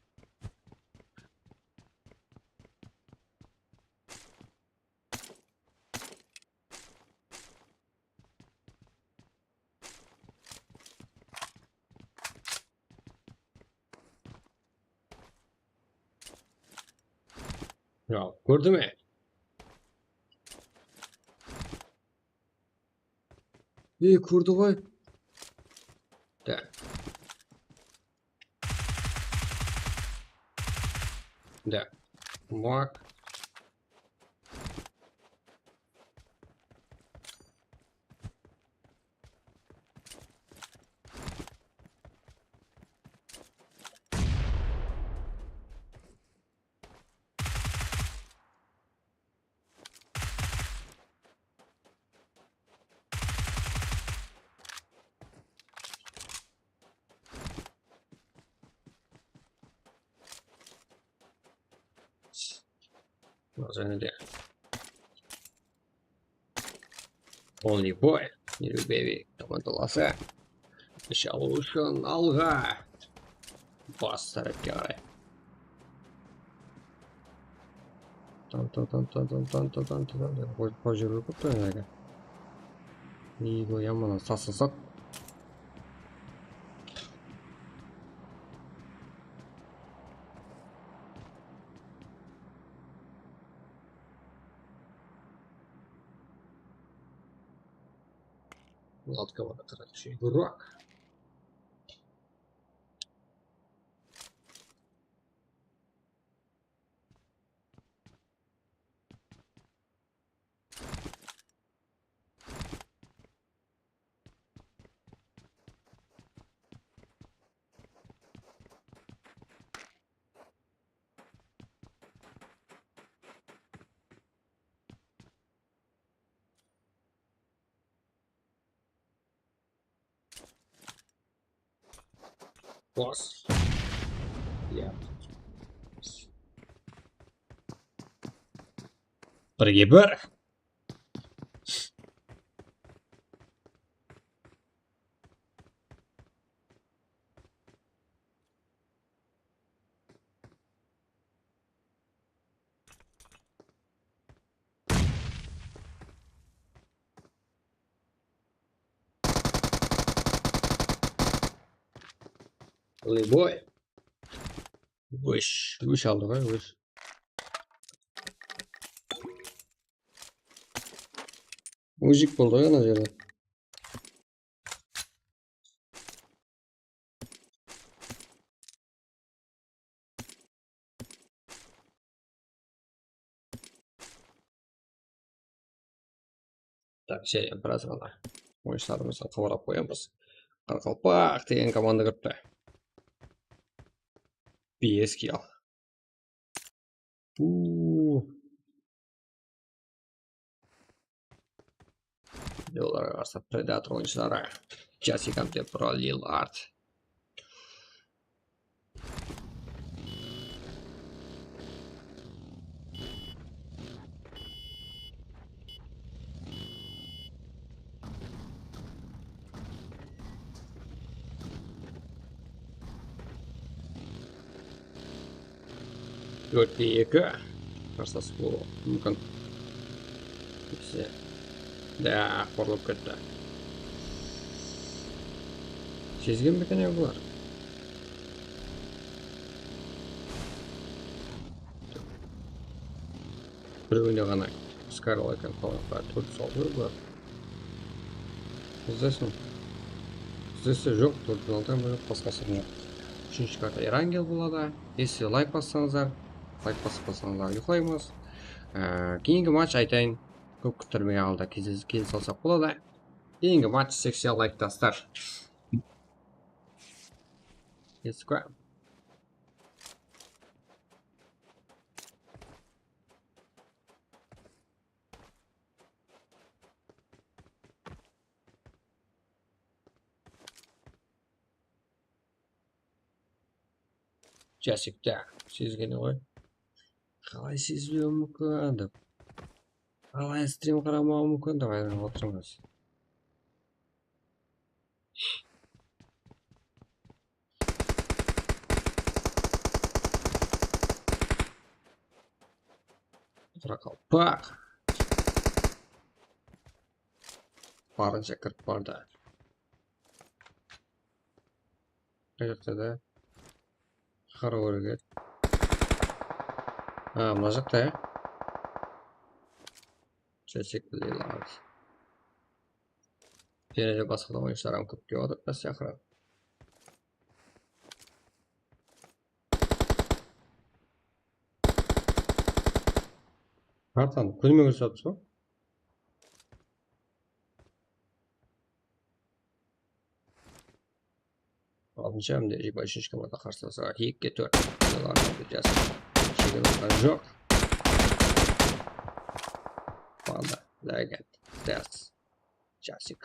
Speaker 1: Ya, gördü mü? Kurdu koy. De. De. Bak. Және де. Only boy. Нелюбеви командаласы. Іш алу үшін алға. Бас тарапке қарай. Қой жүру көп қой әне. Иго ямана сасысат. Лодка да короче, дурак. Бас. Я. Бірге бір. Лейбой. Өш алды ғой, өш. Мужик болды ғой ана жерде. Так, сен біраз ғана ойыншыларымызға қабарап қоямыз. Қарқалпақ деген команда кіріпті. PS kill. Оларға қарсы Predator ойыншылары. Jesse Contemporary Lillard. Төртте екі. Қарсасы болуы мүмкін. Да, қорлып кетті. Сезген бе екен бұлар? Біреуінде ғана Скарлай екен қалаққа төрт салды бұлар. Іздесін. Іздесе жоқ, төрттен алтын бөліп басқасы жоқ. Үшінші карта Эрангел болады. Если лайк бассаңыздар, лайк баспасаңыздар ұйықтаймыз. Кейінгі матч айтайын. Көп күттірмей алда кездесіп алсақ болады. Кейінгі матч 80 лайктастар. Instagram. Жасикта сезгені ғой. Қалай сезбеу мүмкін деп. Қалай стрим қарамау мүмкін деп айтып отырмыз. Қарақалпақ. Барынша кіріп барды. Қайжақта да қарау өрігет. Мына жақта, Чесик Лилард. Және де басқа да ойыншыларым көп келіп отыр, бас сияқты. Артан, көзіме көрсетіп жатсыз ба? Алтыншы әмде 23 команда қарсыласыға 2-4 Лиларды жасып. Шегелі жоқ. Панда, Легенд, Дес, Часик.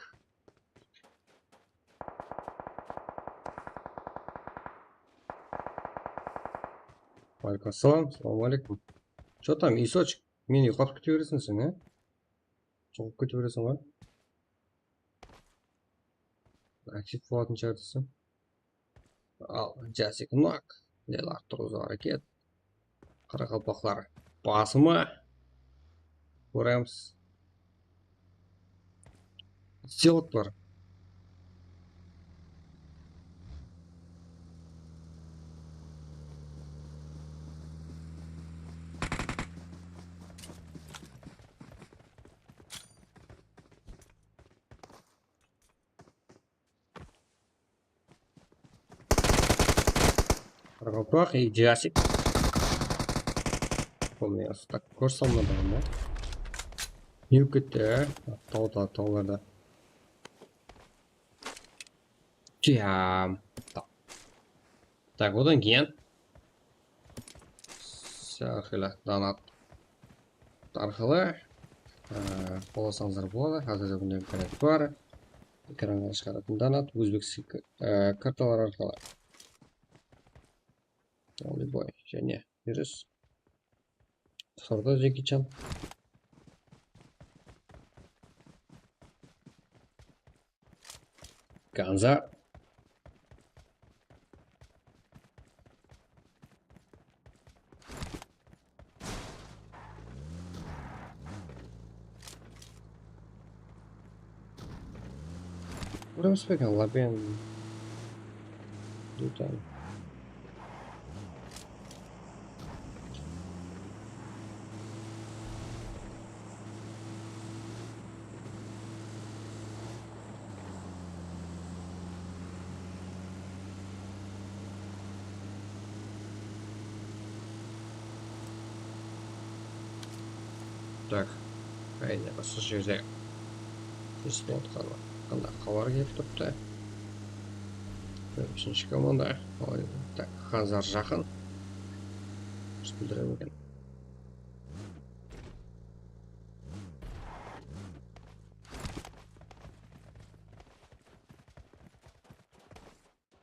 Speaker 1: Алейкум ассалам, салам алейкум. Что там, Исочек? Meni yo'qotib ketaverasın sen, ha? Cho'qib ketaverasın ғой. Aktiv bo'lатын chiqarsan. Al, Jasik Nok. Del Arturuz hareket. Qoraqalpoqlar bosimi. Ko'ramiz. Idiotlar. Qoraqalpoq и Jasik. Olmayapti. Tak ko'rsaolmadim da. Yukitda, tog'larda. Jam. Tak, odan keyin Sahila donat orqali qo'llasangiz bo'ladi. Hozirda bunday imkoniyat bor. Ekranga chiqaradigan donat o'zbekcha kartalar orqali. Oliboy, және virus. Sorda Jackie Chan. Ganza. Будем спекать лабен. Тут. Так, ayni shu yerda tezkor qanday xabar kelib turibdi. 3-komanda. Так, Hazar Jahon. Bildiramagan.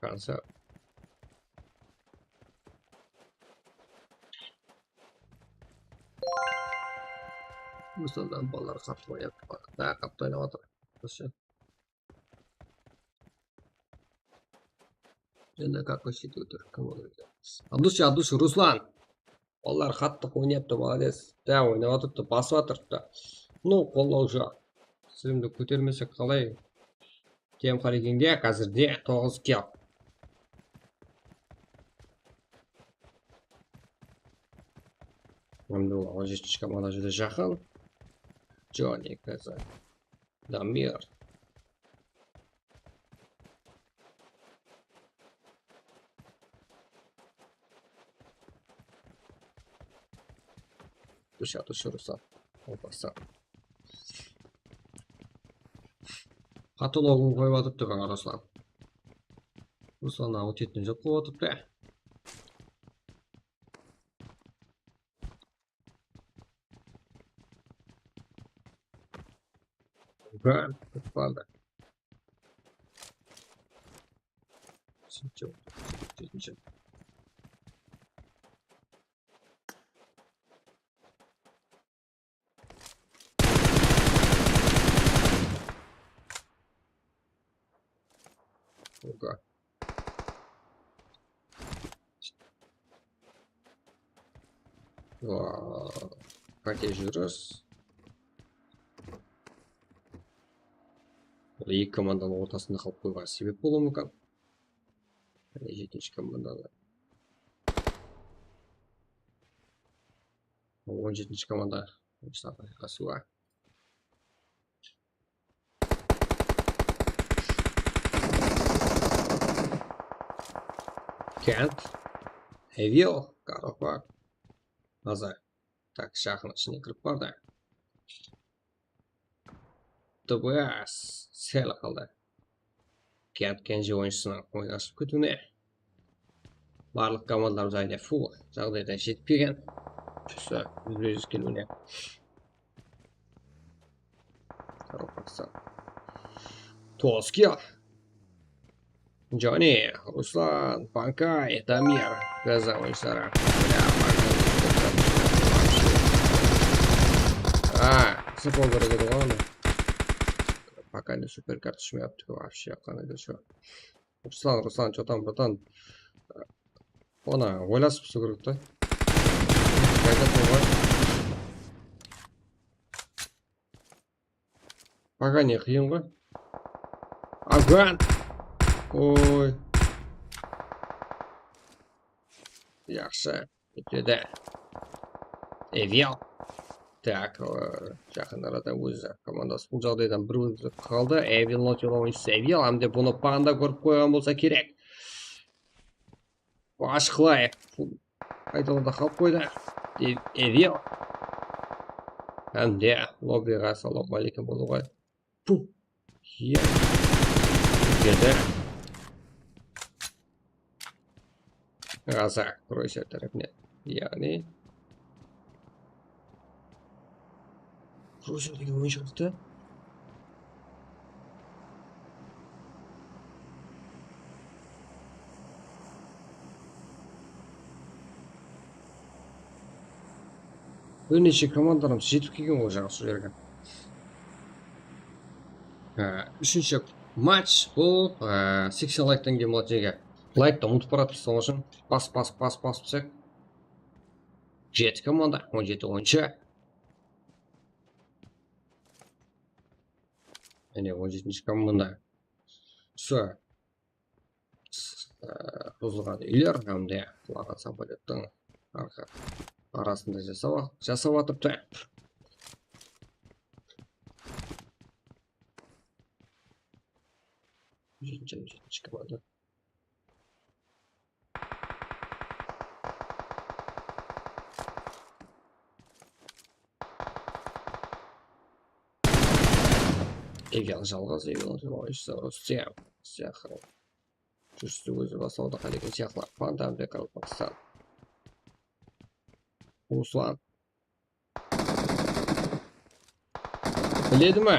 Speaker 1: Kansa. Musuldan bolalar qattiq o'ynayapti. Da, qattiq o'ynayapti. O'sha. Yana какой-то тут команда. Adush, Ruslan. Bolalar qattiq o'ynayapti, молодец. Da, o'ynayapti, bosib o'tiribdi. Ну, qo'llovchi. Silimni ko'tarmasa qalay? Tem qaraganga hozirda 9 kill. Endi o'zish komanda juda Jahon. Johnny Kaza. Damir. Dush Ruslan. Olmasa. Katalogun qo'yib o'tibdi mana Ruslan. Ruslan o'titni yo'q qo'yib o'tibdi. Ben tutmadı. Çok güzel. Oga. Wow. Pakejuruz. Екі команданың ортасында қалып қойған себеп болуы мүмкін. Жетінші командада. 17-ші команда қасуға. Кент. Эвил. Қарапақ. Назар. Так, шахын ішіне кіріп барды. ТБС сәл қалды. Кент Кенжи ойыншысына ойнасып кетуіне. Барлық командалар жайында фул жағдайда жетпеген. Түсі өзбекіз келуіне. Қарапақстан. Тоския. Johnny, Ruslan, Pankay, Damir. Газа ойыншылары. Все полгорода главное. Пока не супер карточку вообще, қандай что. Руслан, что там, братан? Оны ойласып пісу керек та. Қайда ғой. Пока не қиын ғой. Аган! Ой. Жақсы. Өтеді. Эвиал. Так, жақын арада өзі командасы бұл жағдайдан бір өзі қалды. Эвил ойыншысы Эвил. Әмде бұны панда көріп қойған болса керек. Ашқылай. Қайталада қалып қойды. Эвил. Әмде лоббиға салам алейкум болу ғой. Пу. Деді. Ғаза. Кройсер тарапынан. Яғни Кройсер деген ойын шықты. Бірнеше командарымыз жетіп келген ғой жаңа сол жерге. Үшінші матч бұл 80 лайктан кейін болады жерге. Лайкты ұмытып баратып сол үшін бас түсек. 7 команда, 17 ойыншы. Әне 17-ші команда. Все. Бұзылған үйлер, әмде құлаған самолеттің арасында жасап атыпты. Жетінші команда. Эвиал жалғыз, Эвиал ойыншысы Рустем. Сияқты. Жүрісті өзі басауды қалеген сияқтылар. Панда әмде Пакистан. Руслан. Біледі ме?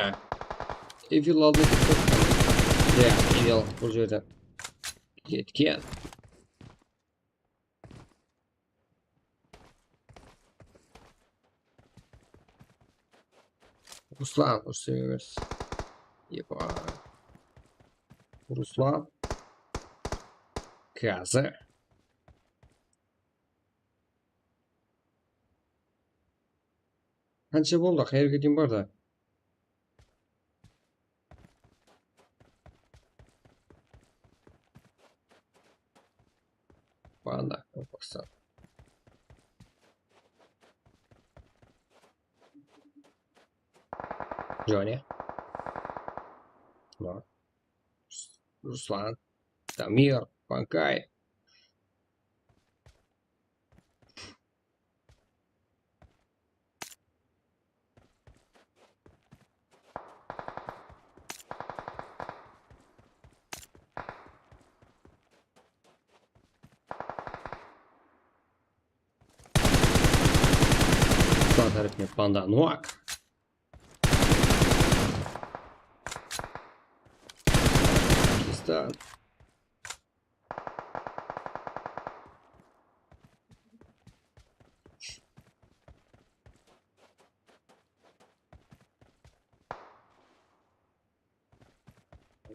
Speaker 1: Эвиал алды кетті. Эвиал бұл жерде кеткен. Руслан, Рустем емес. Епа. Руслан. Қазір. Қанша болды? Қайырға дейін бар да. Панда, Пакистан. Джонни. Руслан. Дамир. Панкай. Тарифный панда Нуак. Пакистан.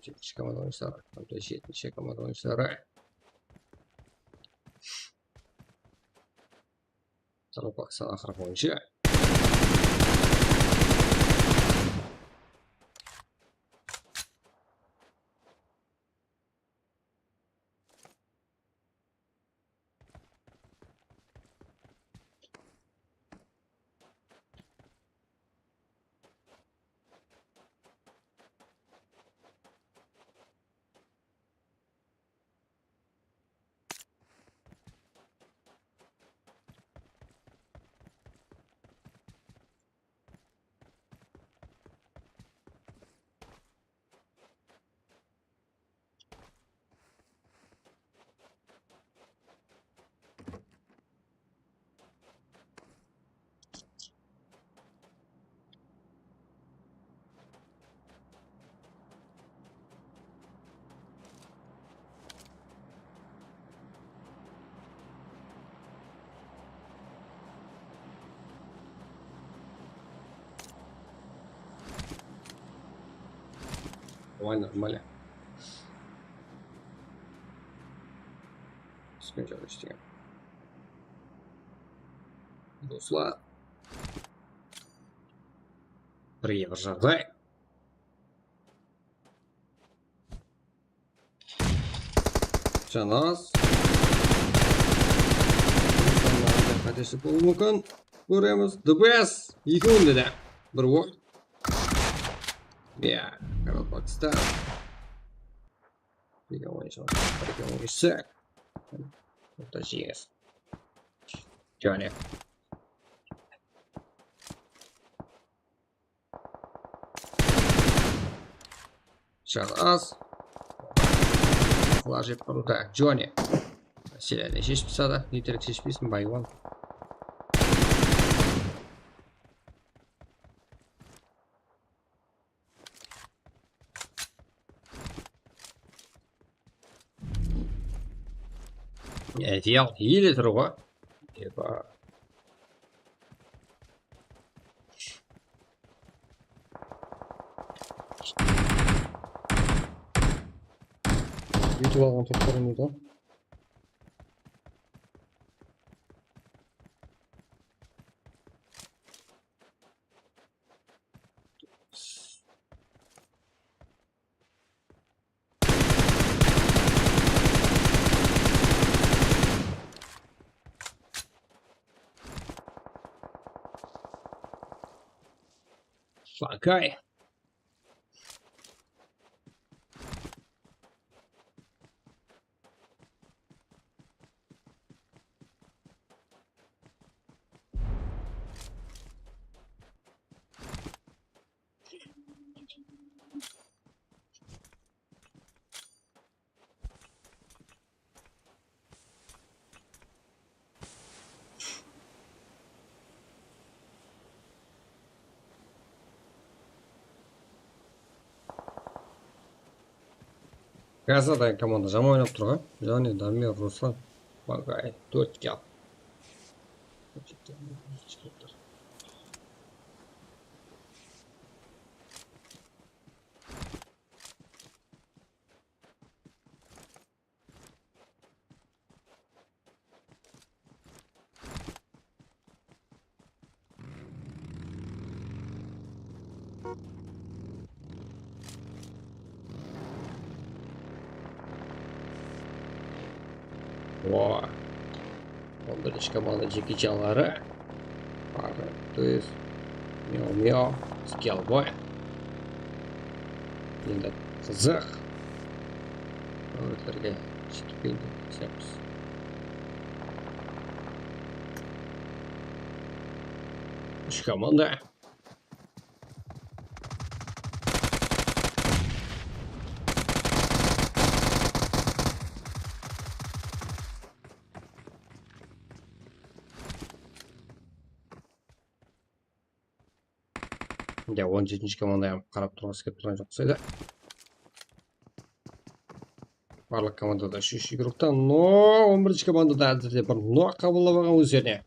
Speaker 1: Жетінші команда ойыншылары. Жетінші команда ойыншылары. Пакистан ақырғы ойыншы. Давай нормально. Сначала чтим. Руслан. Приезжай. Жанас. Қайтесі болу мүмкін. Көреміз. Дыбес. Екі өнді де. Бір ой. Иә. Карал Пакистан. Бірге ойыншы. Это жест. Johnny. Жанас. Ложит круто. Джонни. Селяне шешпесе да. Нитерік шешпесін байуан. Идеал. Или друга. Еба. Видео алған тоқтарым еді. Факай. Қазір команда жаман ойнап тұрған. Және Дамир, Руслан, Багай, 4 кел. О, он бірінші команда жеке жалары. Бары, түз, мяу-мяу, скелбой. Енді қызық. Өттерге шекпейді түсеміз. Үш команда. Де 17-ші команда қарап тұрғысы келіп тұрған жоқ sayda. Барлық командада 3 игроктан, но 11-ші командада әзірде бір но қабылдап алған өздеріне.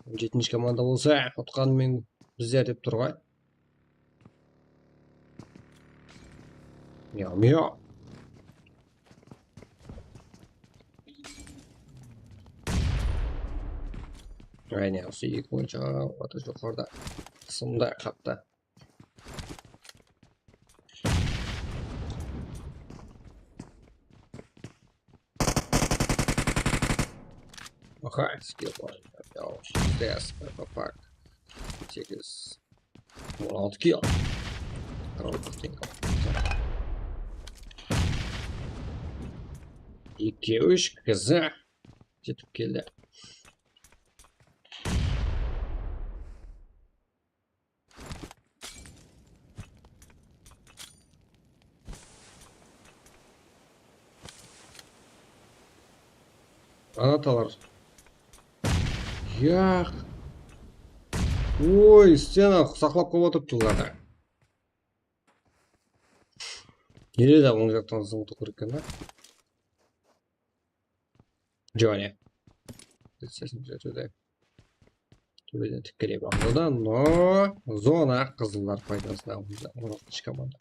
Speaker 1: 17-ші команда болса, ұтқанымен біздер деп тұрғай. Мяу-мяу. Әне, осы екі ойыншыға оты жоғарда қысымда қапты. Ага, скилл бар. Дес, папак. 8. 16 килл. Екі-үш қызы жетіп келді. Анаталар. Яқ. Ой, стена сақлап қойып отырып жылғада. Неде да оң жақтан зыңғыты көріккен, да? Джонни. Сесін жетуде. Төбеден тіккере бақылды, но зона қызылдар пайдасына 16-ші команда.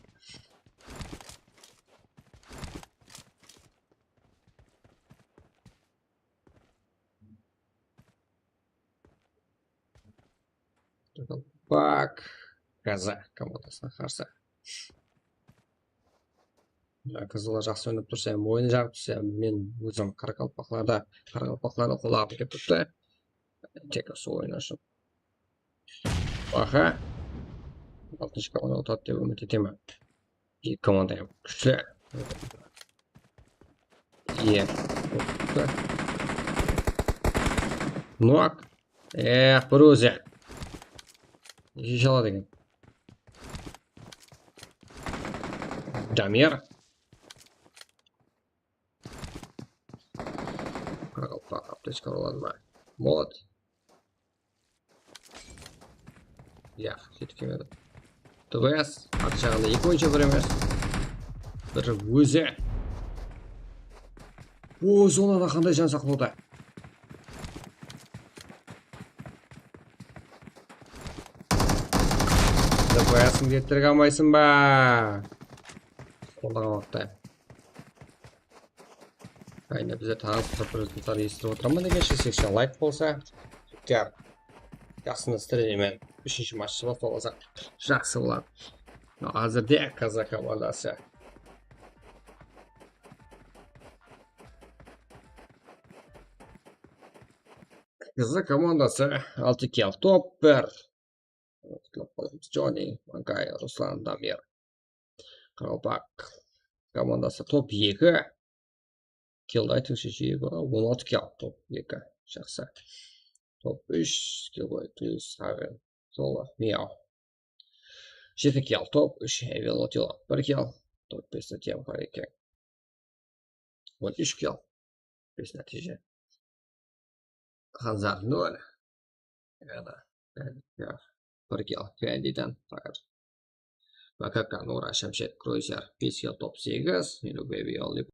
Speaker 1: Бак. Газа командасына қарсы. Қызылы жақсы ойнап тұрса, ойыны жағып тұрса, мен өзім қарақалпақларды қолағым келіп тұрды. Тек осы ойын үшін. Аха. 6-шы команда ұтады деп үміт етемін. Екі команда күшті. Нуак. Бір өзі. Жеше алады екен. Дамир. Қарақалпақ аптечка алады ма? Молод. Сөйтіп келмеді. ТВС. Арты жағында екі ойыншы бір емес. Бірі өзі. Зонада қандай жан сақлауда. ТВС'ің деттірге алмайсың ба? Қолдаған уақытта. Айна бізде тағы сұрпрызымыздар естіріп отырамын дегенше 80 лайк болса, жақсыны істіремен 3-ші матчы болса жақсы болады. Әзірде Қазақ командасы. Қазақ командасы 6-2 топ-1. Джонни, Мангай, Руслан, Дамир. Қарақалпақ командасы топ-2. Келді айтыңшы жүйегі 16 кел топ-2. Жақсы. Топ-3 келді плюс Авен. Солы, Мияу. 7 кел топ-3 Эвел Отила. 1 кел топ-5 Тем Хареке. 13 кел. 5 нәтиже. Ханзар 0. 1 кел Кәндиден. Макака Нура Шамшет Кройзер 5 кел топ-8. Илюбеви Олип.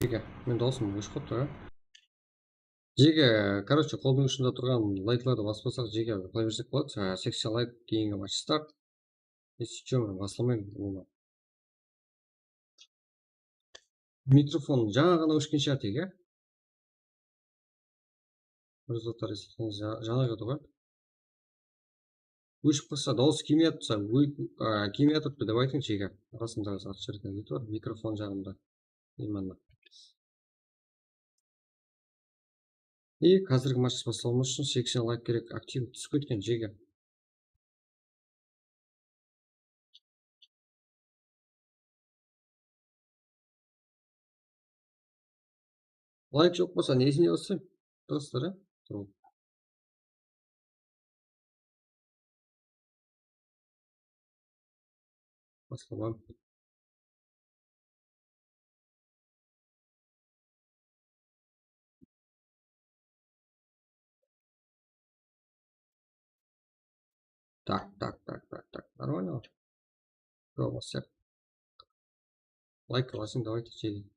Speaker 1: жеке мен даусым өшіп қалыпты жеке короче қолдың ұшында тұрған лайкларды баспасақ жеке қылай берсек болады сексен лайк кейінгі матч старт если че мен басылмаймын микрофон жаңа ғана өшкен шығар тек иә результаттар есептеңіз жаңа келді ғой өшіп қалса дауыс келмей жатса келмей жатады деп айтыңызшы жеке расында аты жерде нетіп бар микрофон жағында именно и қазіргі матч басталмас үшін 80 лайк керек актив түсіп кеткен жеке лайк жоқ болса несіне бассайым тұрасыздар иә тұру басталмаймын так нормально все бассақ лайк аласың давайте жеке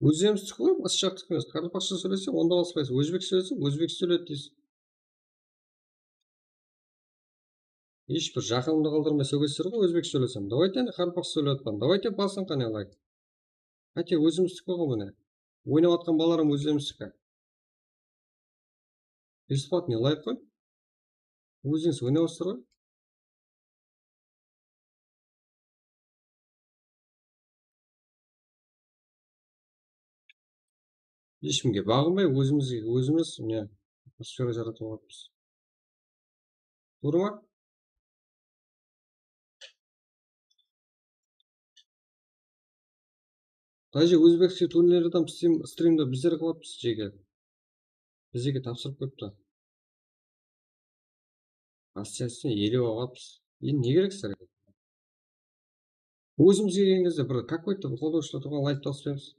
Speaker 1: өзіміздікі ғой басқа жақтікі емес қарақорша сөйлесең онда баспайсың өзбек сөйлесең өзбекше сөйледі дейсің ешбір жақынымды қалдырмай сөйлесіздер ғой өзбекше сөйлесем давайте ана қарақорша сөйлеп жатқан давайте басың қане лайк әте өзіміздікі ғой міне ойнап жатқан балаларым өзіміздікі бесплатный лайк қой өзіңіз ойнап жатсыздар ғой ешкімге бағынбай өзіміз не атмосфера жаратып алатынбыз тура ма даже өзбекше турнирден стримді біздер қылыппыз жеке бізге тапсырып қойыпты ассоциация елеп алғанбыз енді не керек сіздерге өзіміз келген кезде бір какой-то қолдаушыда тұрған лайк тауысып береміз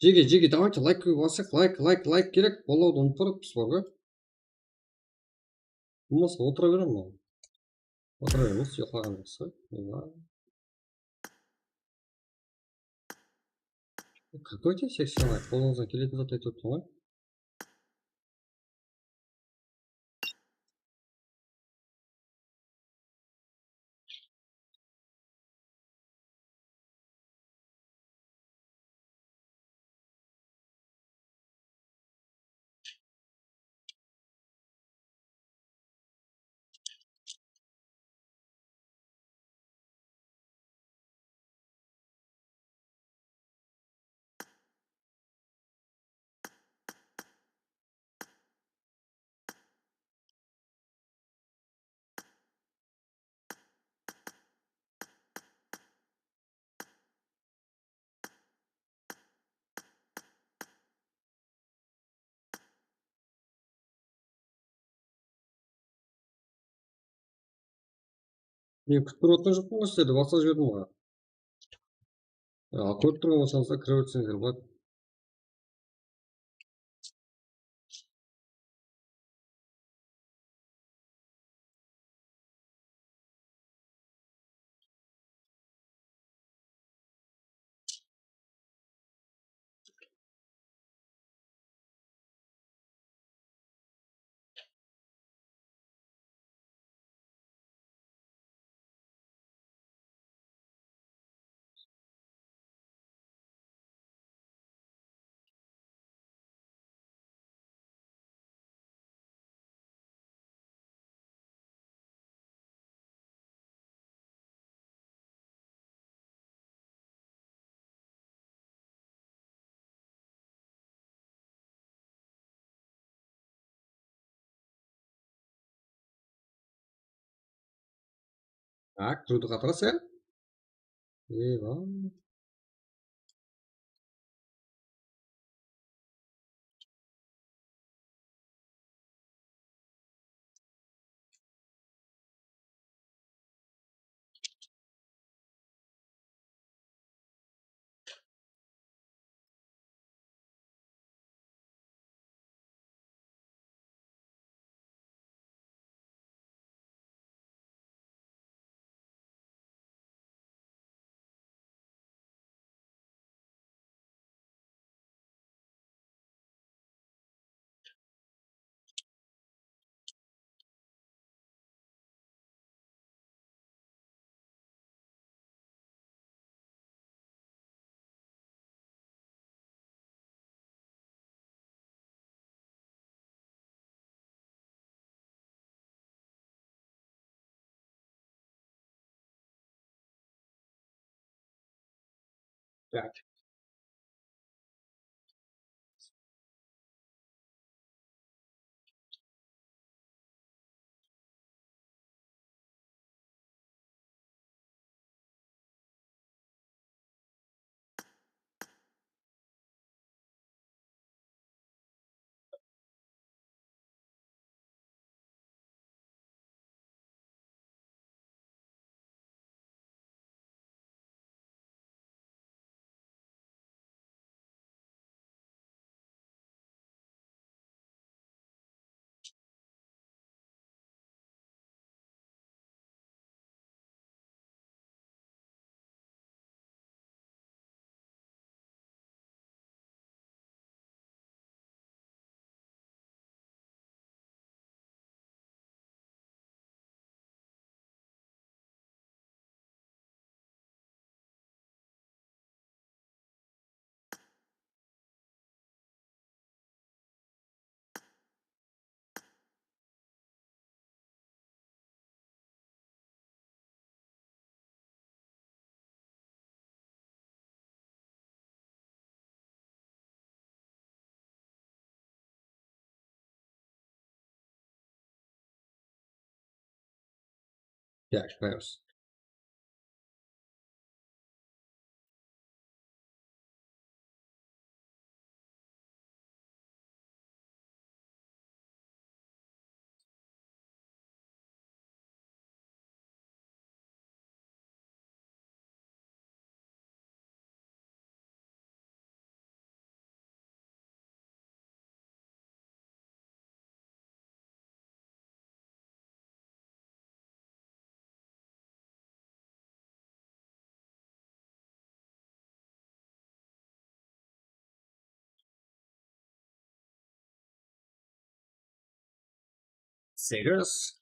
Speaker 1: жеке давайте лайк бассақ лайк керек фоллоуды ұмытып баратырмыз бар ғой болмаса отыра беремін мен отыра береміз ұйықтаған жақсы ғой какой тебе 80 лайк қолыңыздан келетін зат айтып отырмын ғой мен күтіп тұрып жатқан жоқпын ғой сіздерді басқа жібердім ғой көріп тұрған болсаңыздар кіре берсеңіздер болады Так, жуты қатырасы. Eyvah. Так, так, нравится. Serious?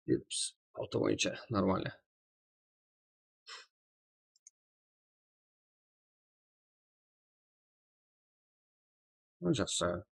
Speaker 1: 76 бойынша нормально. Жақсы.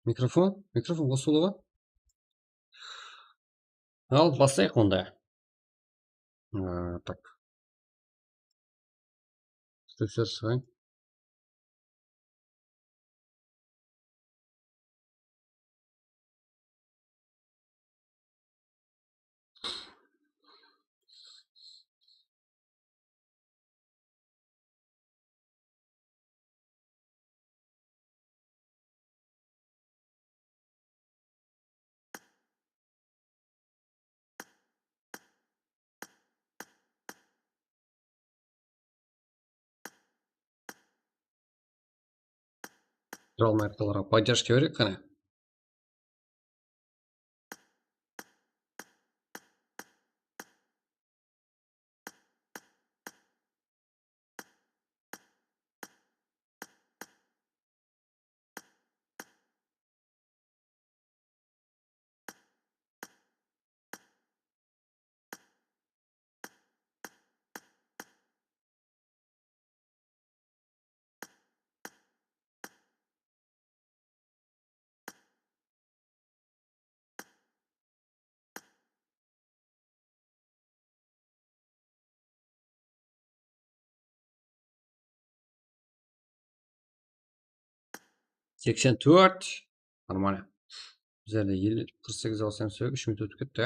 Speaker 1: Микрофон қосулы ба? Ал бастайық онда. Так. Тексер шығайын. Тұралмай қаларға поддержка берейік қане. Сексен төрт. Нормально. Біздерде 48 алсам сөйік 3 минут өтіп кетті.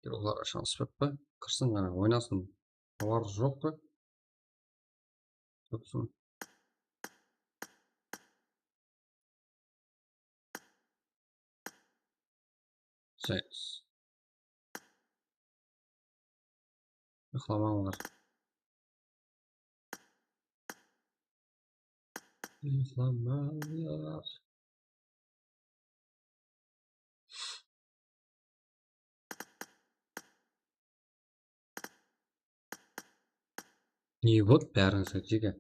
Speaker 1: Оларға шанс көп па? Кірсін ғана ойнасын. Олар жоқ па? Көпсін. 8. Ұйықламаңдар. Ұйықламаңдар. Не вот бәріңізге жеге.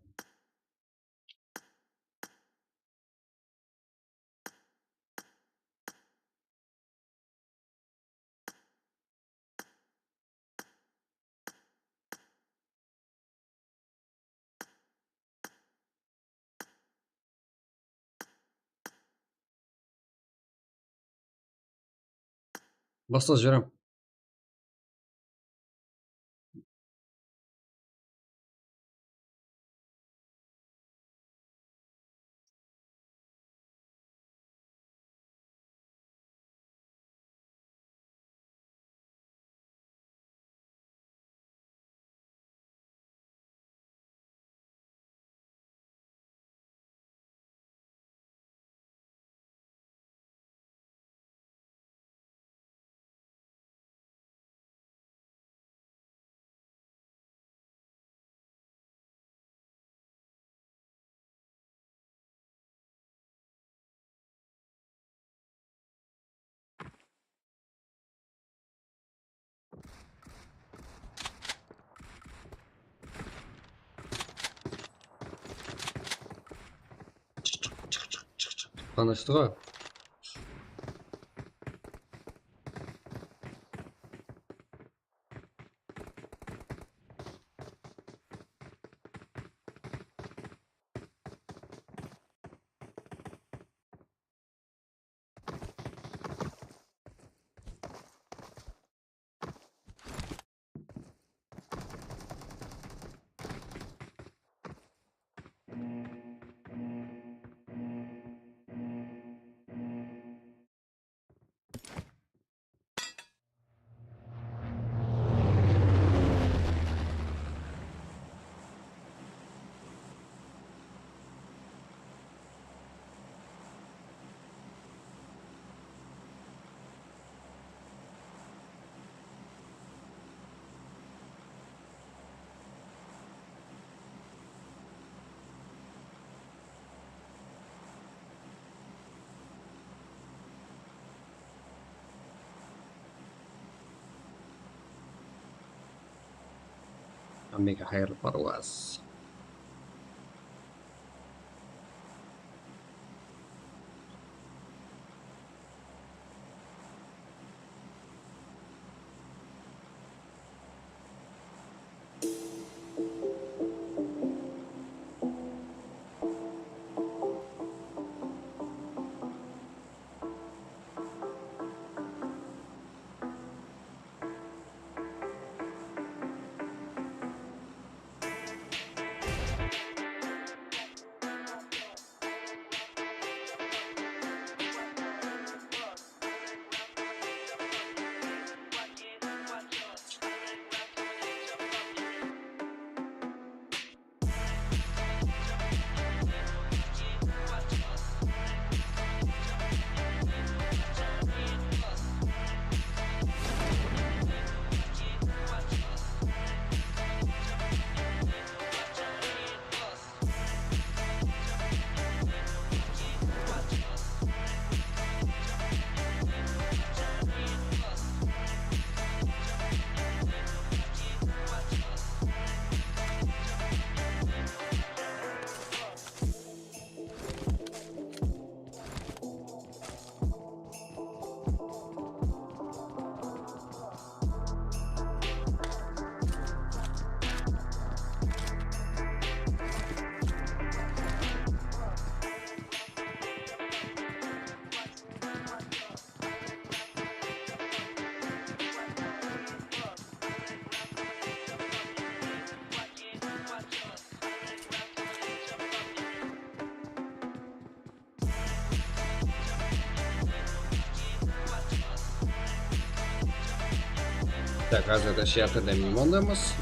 Speaker 1: Баста жіберем. Қанашты ғой. Mikä herparuas. Так, разве это ще академії Мондемос?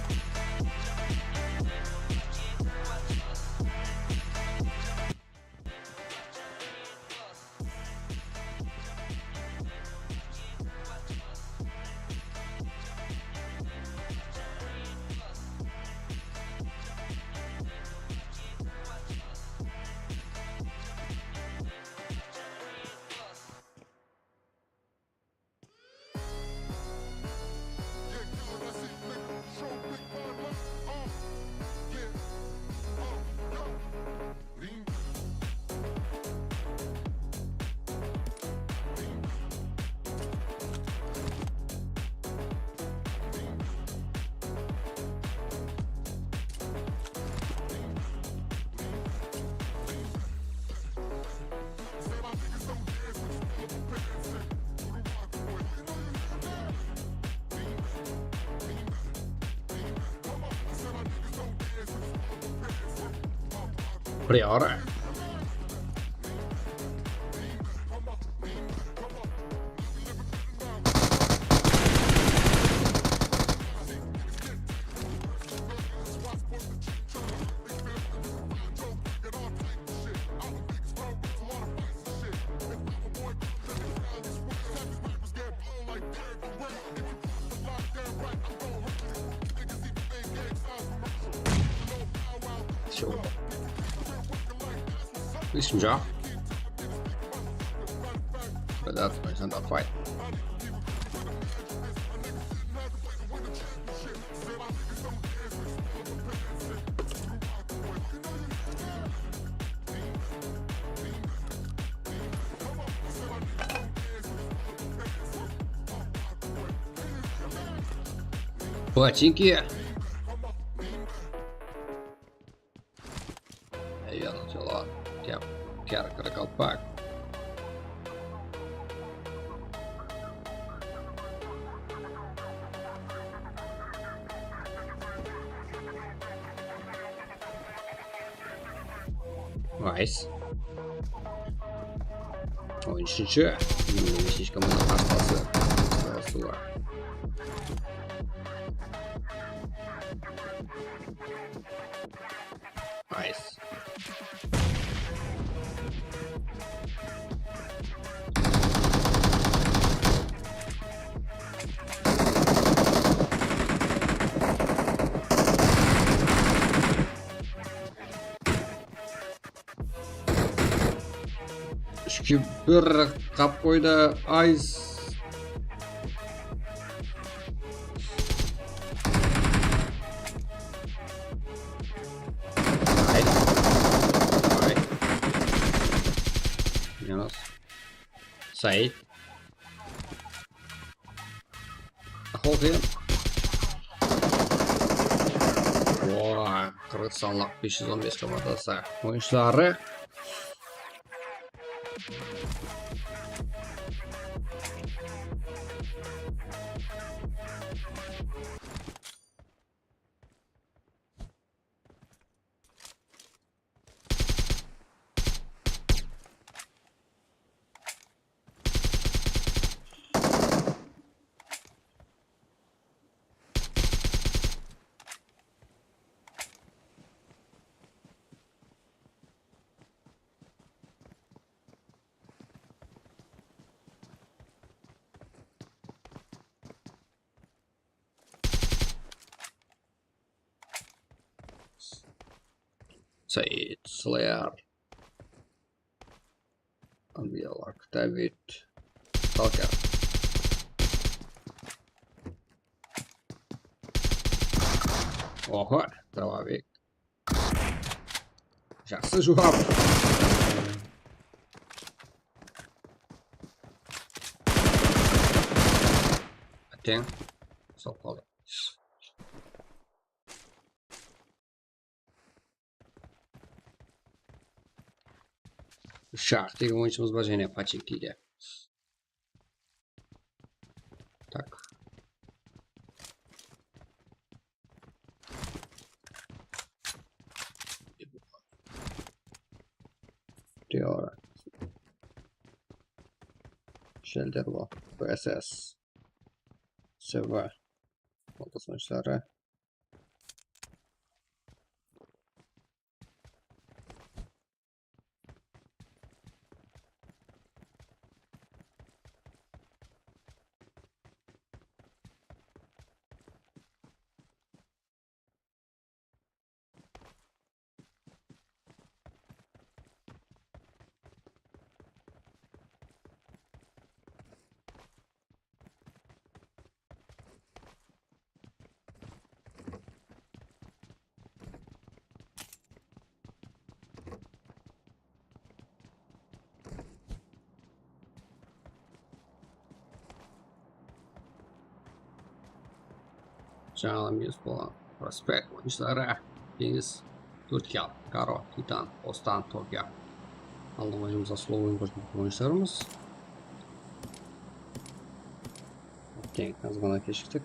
Speaker 1: Priora. Все. Listen, job. But that's not a fight. Ботинки. Ei ollut jolla kärkkäri kalpaa. Nice. Очень же. Слишком много остался. Nice. Çünkü bir kapkoyda ice Sait. Bakayım. Vay, 40 sonluk 515 komandası oyuncuları. Sait, Slayer, Anvilak, David, Stalker. Oho, Travavik. Жақсы жуап. Әттең, соқ қалды. Шах деген ойыншымыз бар және пачек дейді. Так. Teora. Shelter var. VSS. Sever. Oldu sonuçları. Жаңалымыз болған Prospect oyuncuları Deniz, Türkiye, Karo, Titan, Ostan, Tokyo. Aldığım oyuncumuza slow oyun koşmak oyuncularımız. Okey, azgana keşiftik.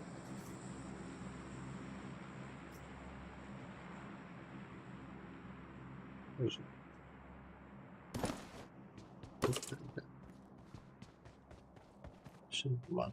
Speaker 1: Şimdi var.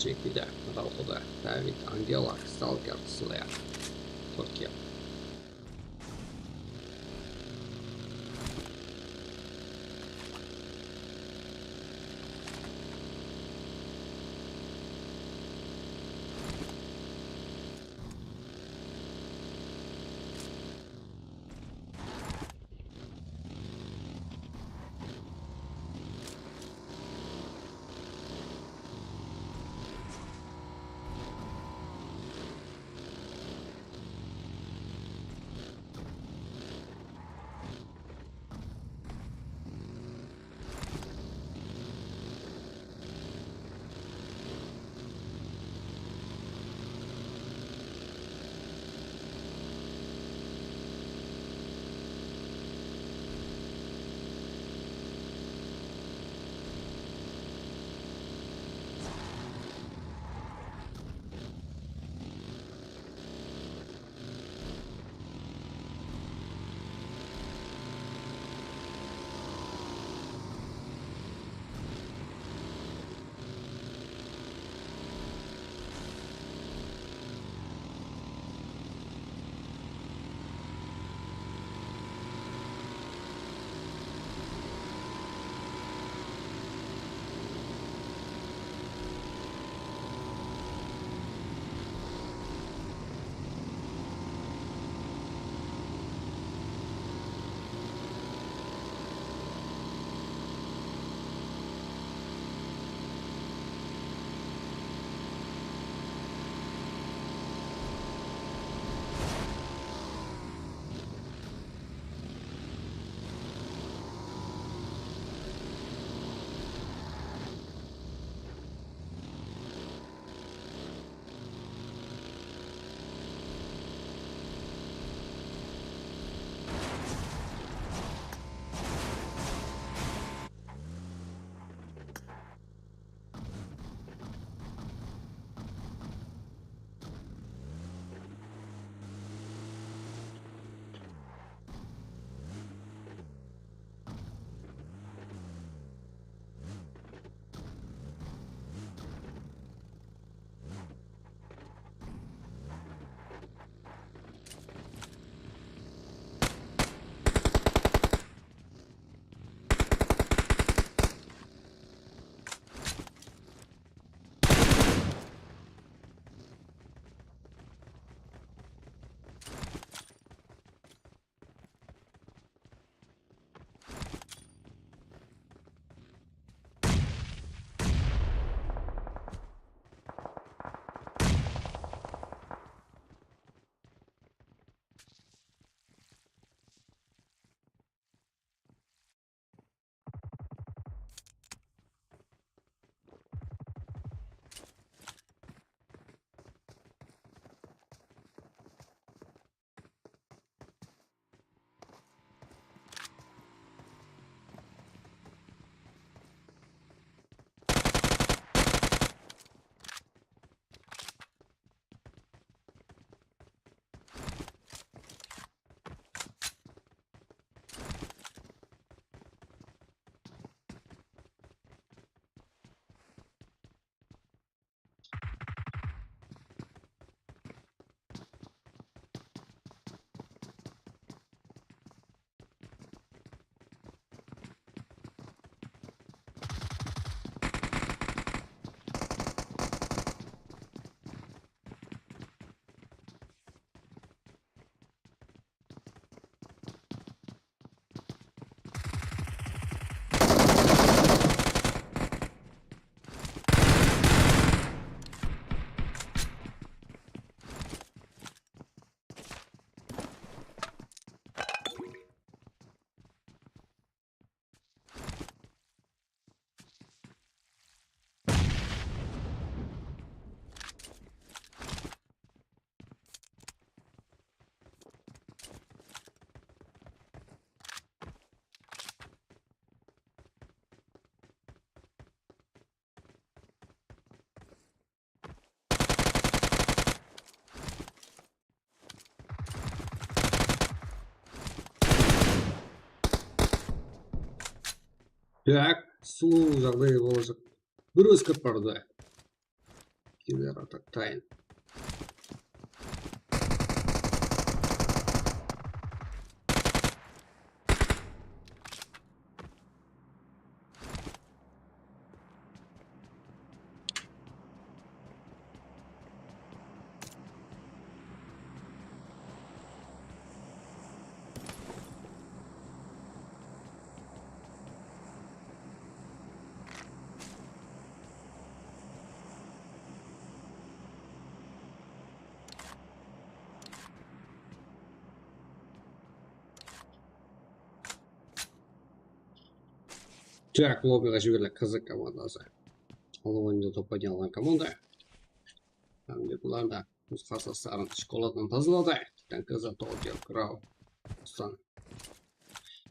Speaker 1: Çekide, Radal'da, David, Angela, Stalker, Slayer, Türkiye. Так, сұлу жағдай болacak. Bir өскіп барды. Келер атақтайын. Так, лоббиға жіберілі қызық командасы. Ал ойында топ ойнаған команда. Hamdi bularda o'z qarsaslarini shokoladan tozaladi. Tankaza to'g'ri kirov. Son.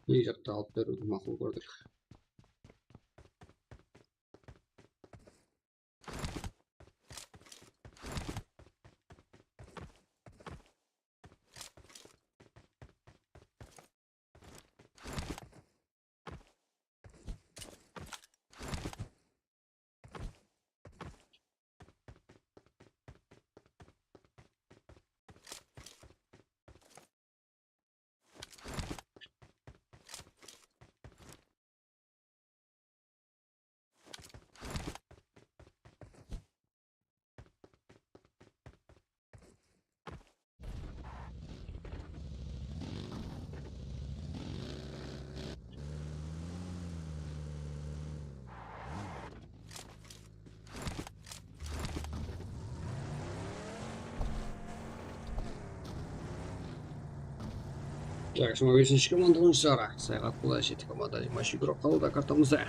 Speaker 1: Yeyakta olib berib ma'qul ko'rdik. Так, 5-ci komanda oyuncuları. Sayğat Bulaşit komanda maçı grup kaldı kartımızda.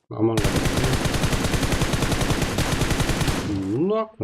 Speaker 1: Aman. Nok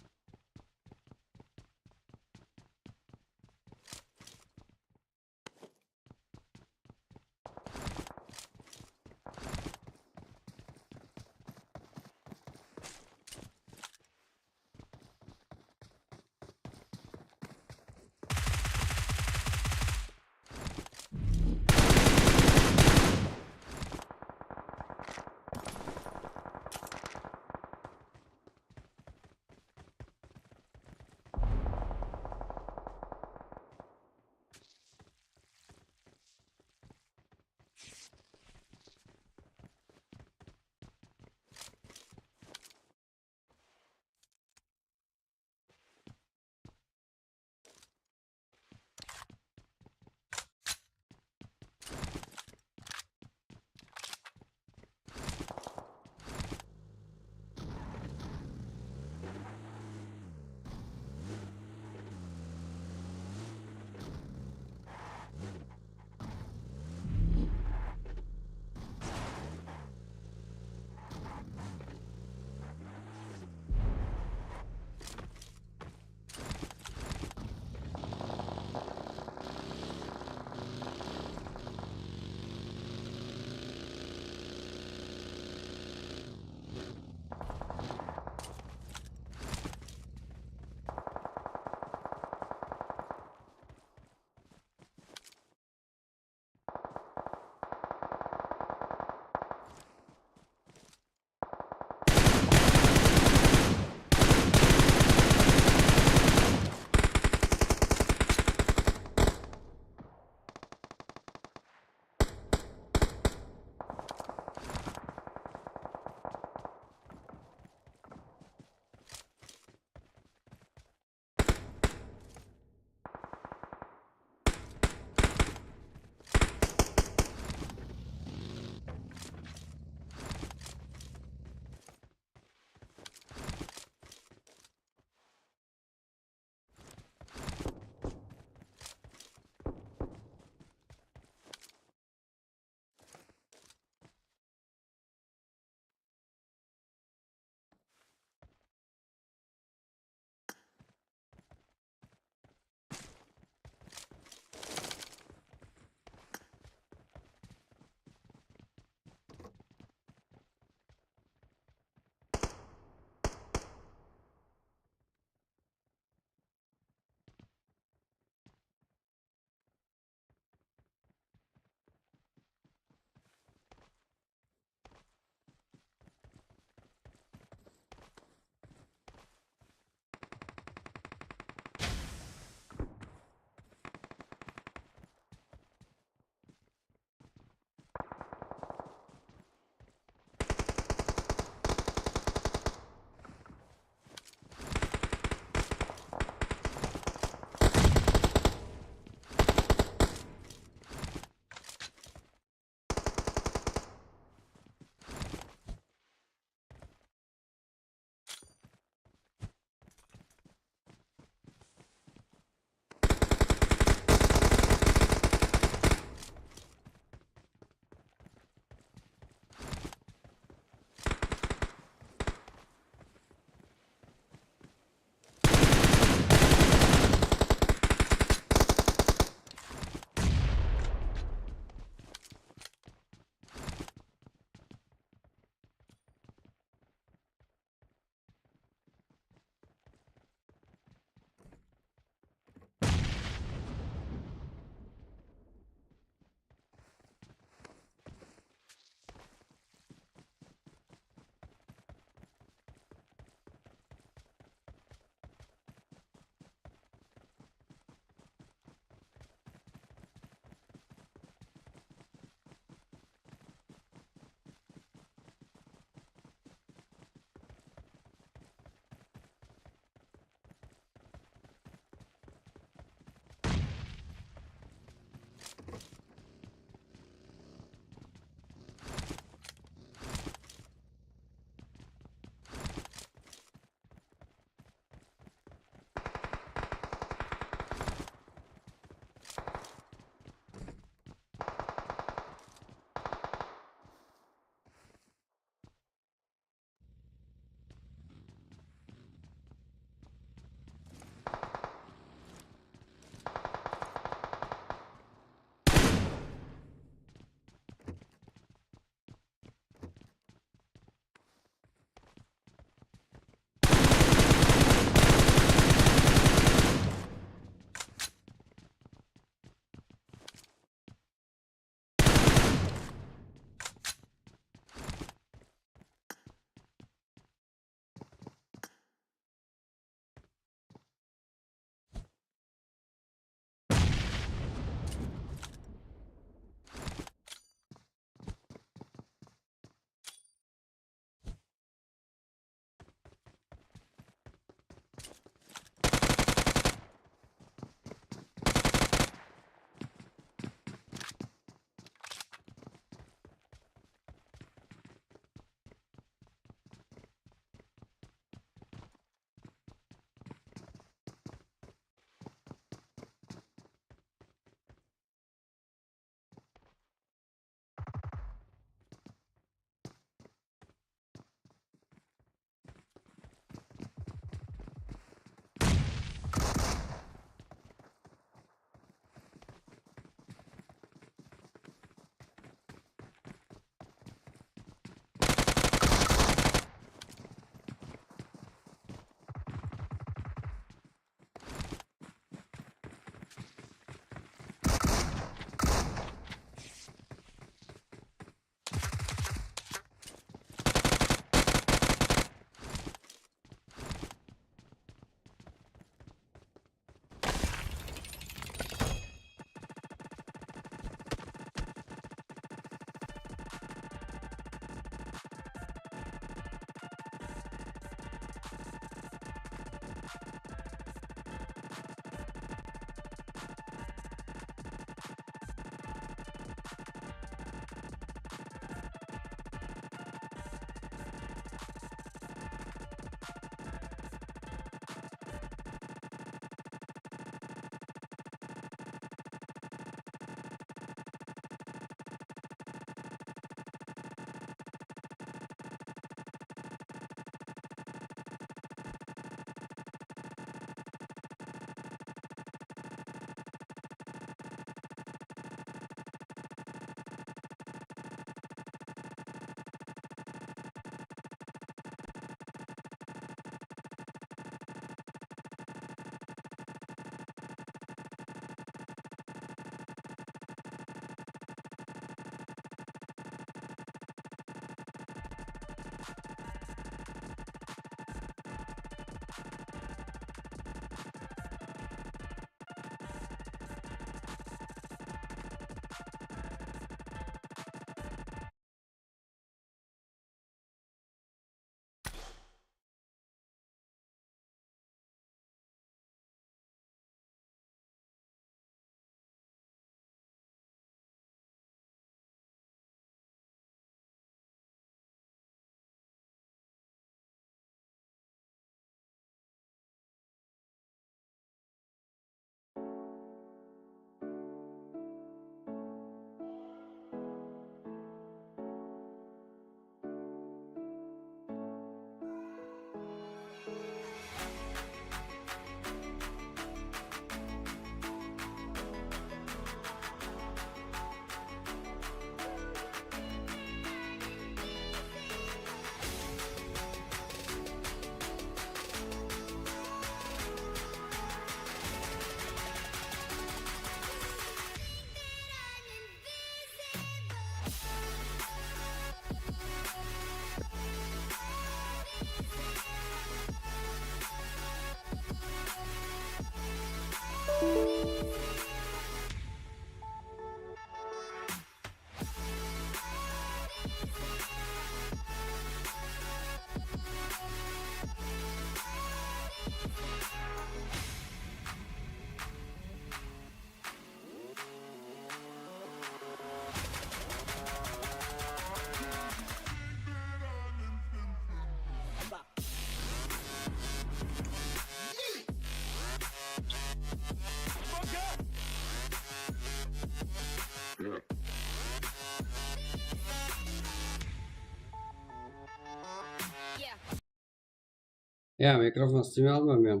Speaker 1: Ya mikrofon istemey almam men.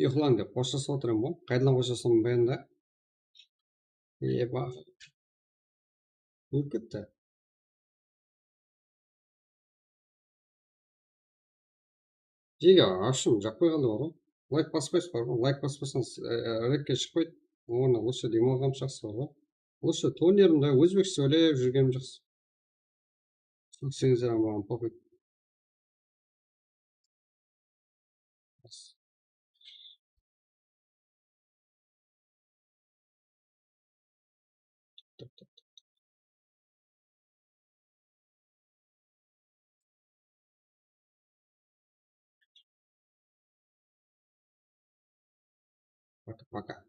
Speaker 1: Uxlan dep boşlasıp oturam bu. Qaydan boşlasam ben de. Bak. Uyup ketdi. Jega aşım jakpay kaldy bar. Like baspaysız bar. Like baspasanız rekке çıkpayt. Onu ошо демалгам жаксы бар. Ошо тоон жеримде өзбекче сөйлөп жүргөнүм жакшы. Сеңиздер маған попит. Пока.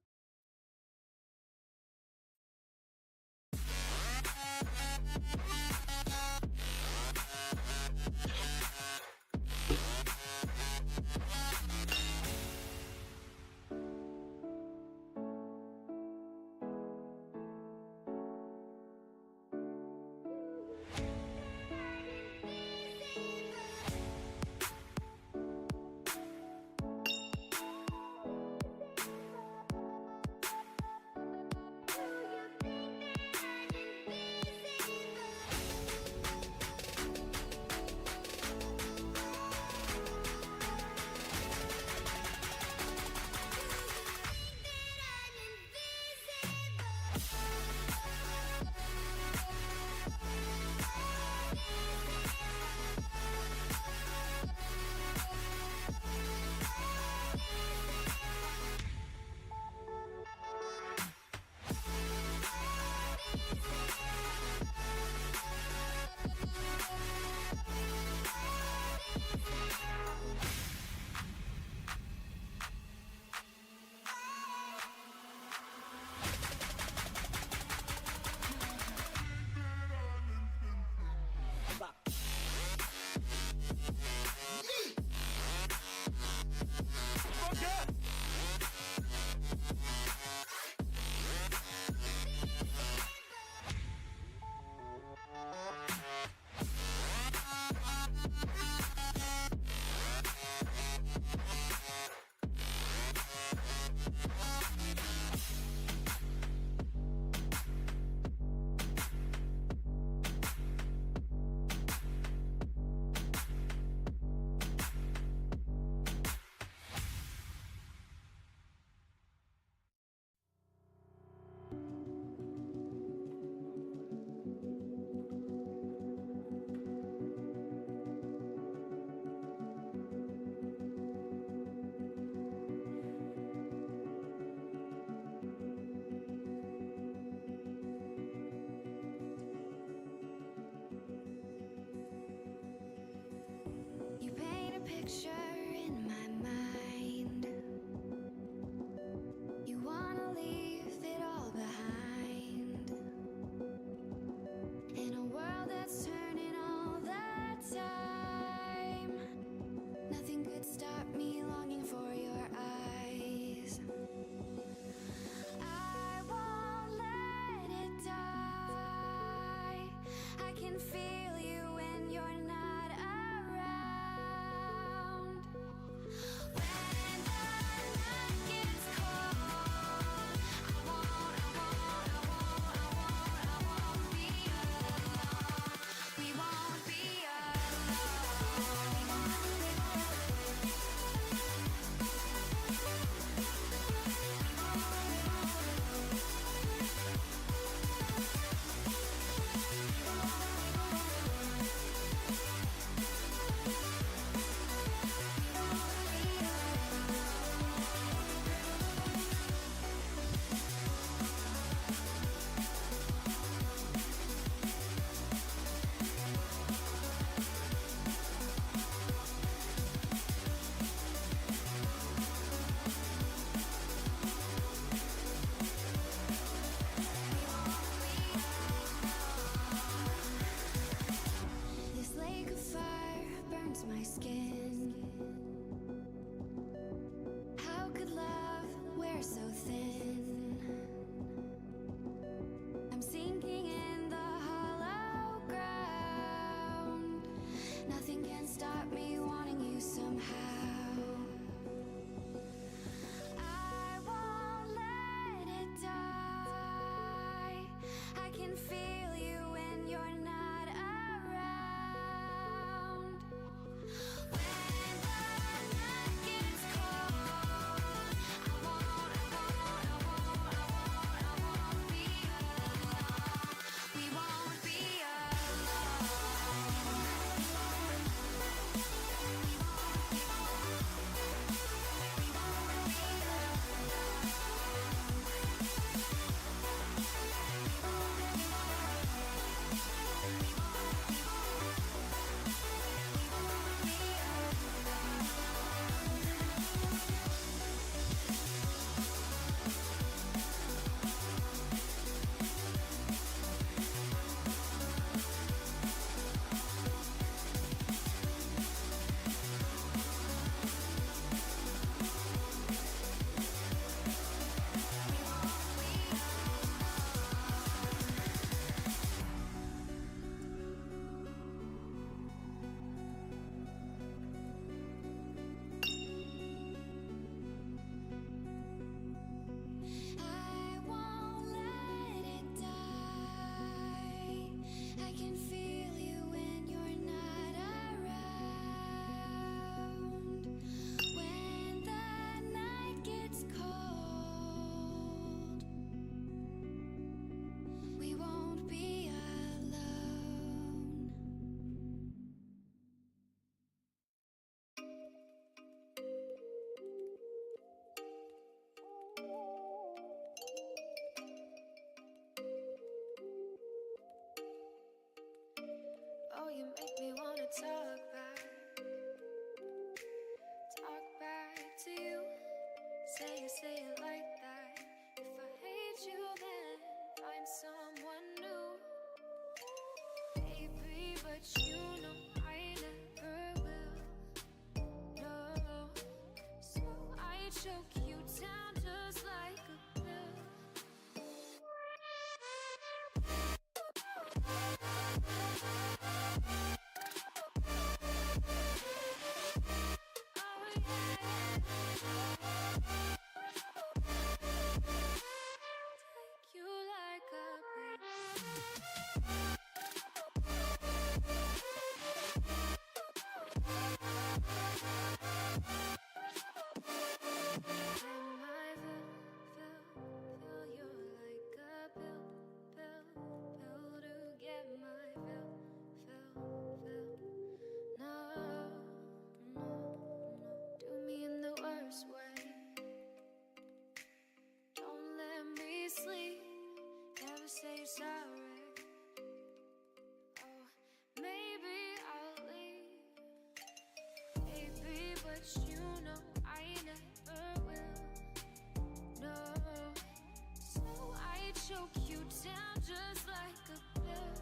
Speaker 2: say it like that. If I hate you, then find someone new. Baby, but you know I never will. No, so I choke you down just like a pill. Oh yeah, take you like a pill. Am I feel you like a pill to get my feel. No, do me in the worst way. Don't let me sleep, never say you're sorry. Oh, maybe I'll leave, baby, but you know I never will. No, so I choke you down just like a pill.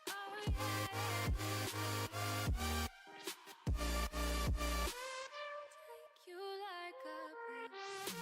Speaker 2: Oh yeah, take you like a pill.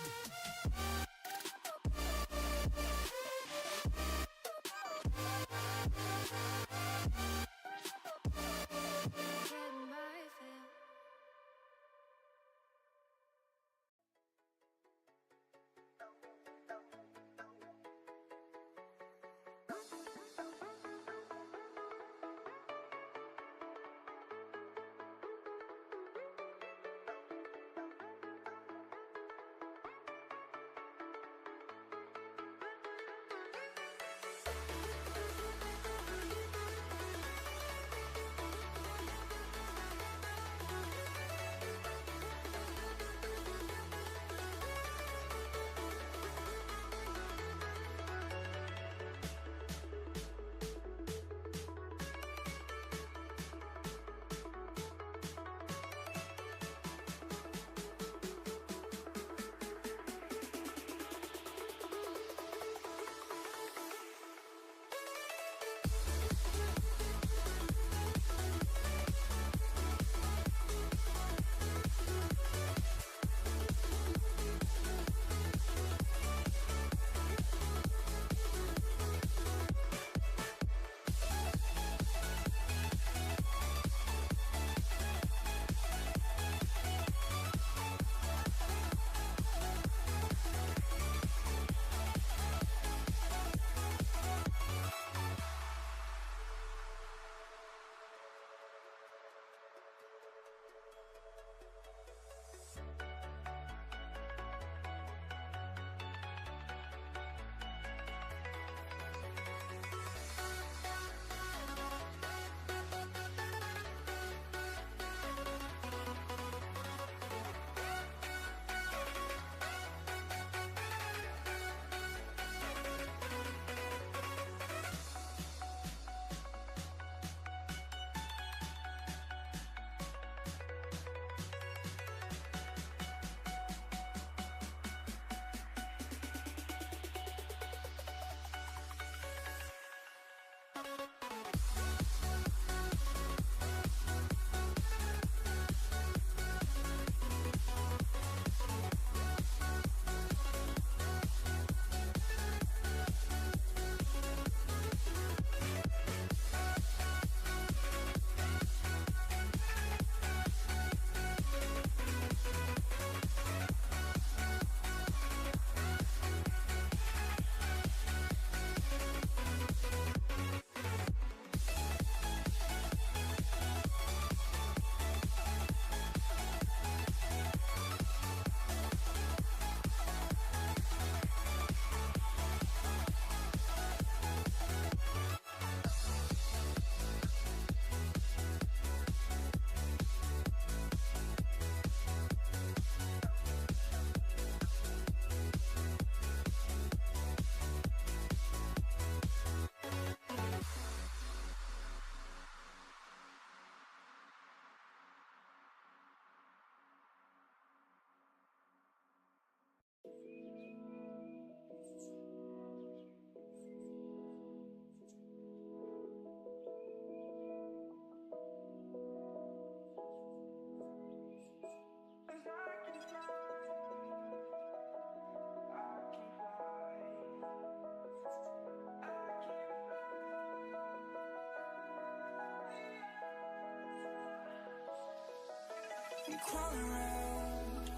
Speaker 3: crawling around,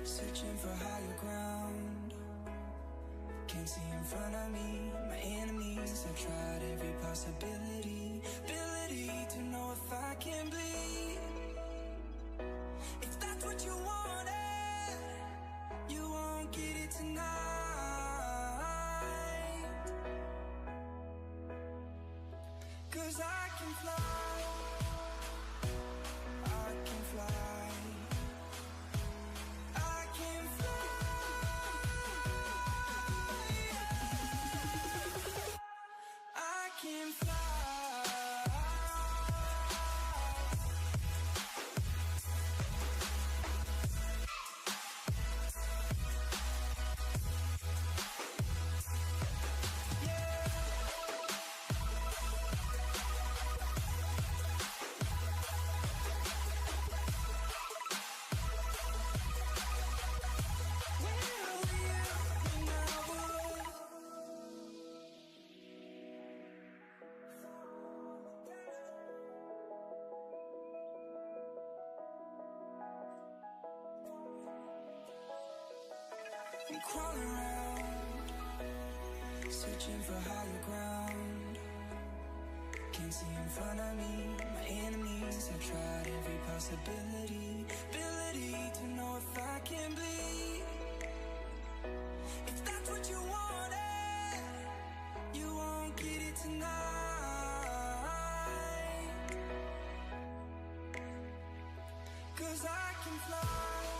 Speaker 3: searching for higher ground. Can't see in front of me, my enemies. I've tried every possibility, ability to know if I can bleed. If that's what you wanted, you won't get it tonight. 'Cause I can fly, I can fly, I can fly, I can fly. I'm crawling around, searching for higher ground. Can't see in front of me, my enemies. I've tried every possibility, ability to know if I can bleed. If that's what you wanted, you won't get it tonight. 'Cause I can fly,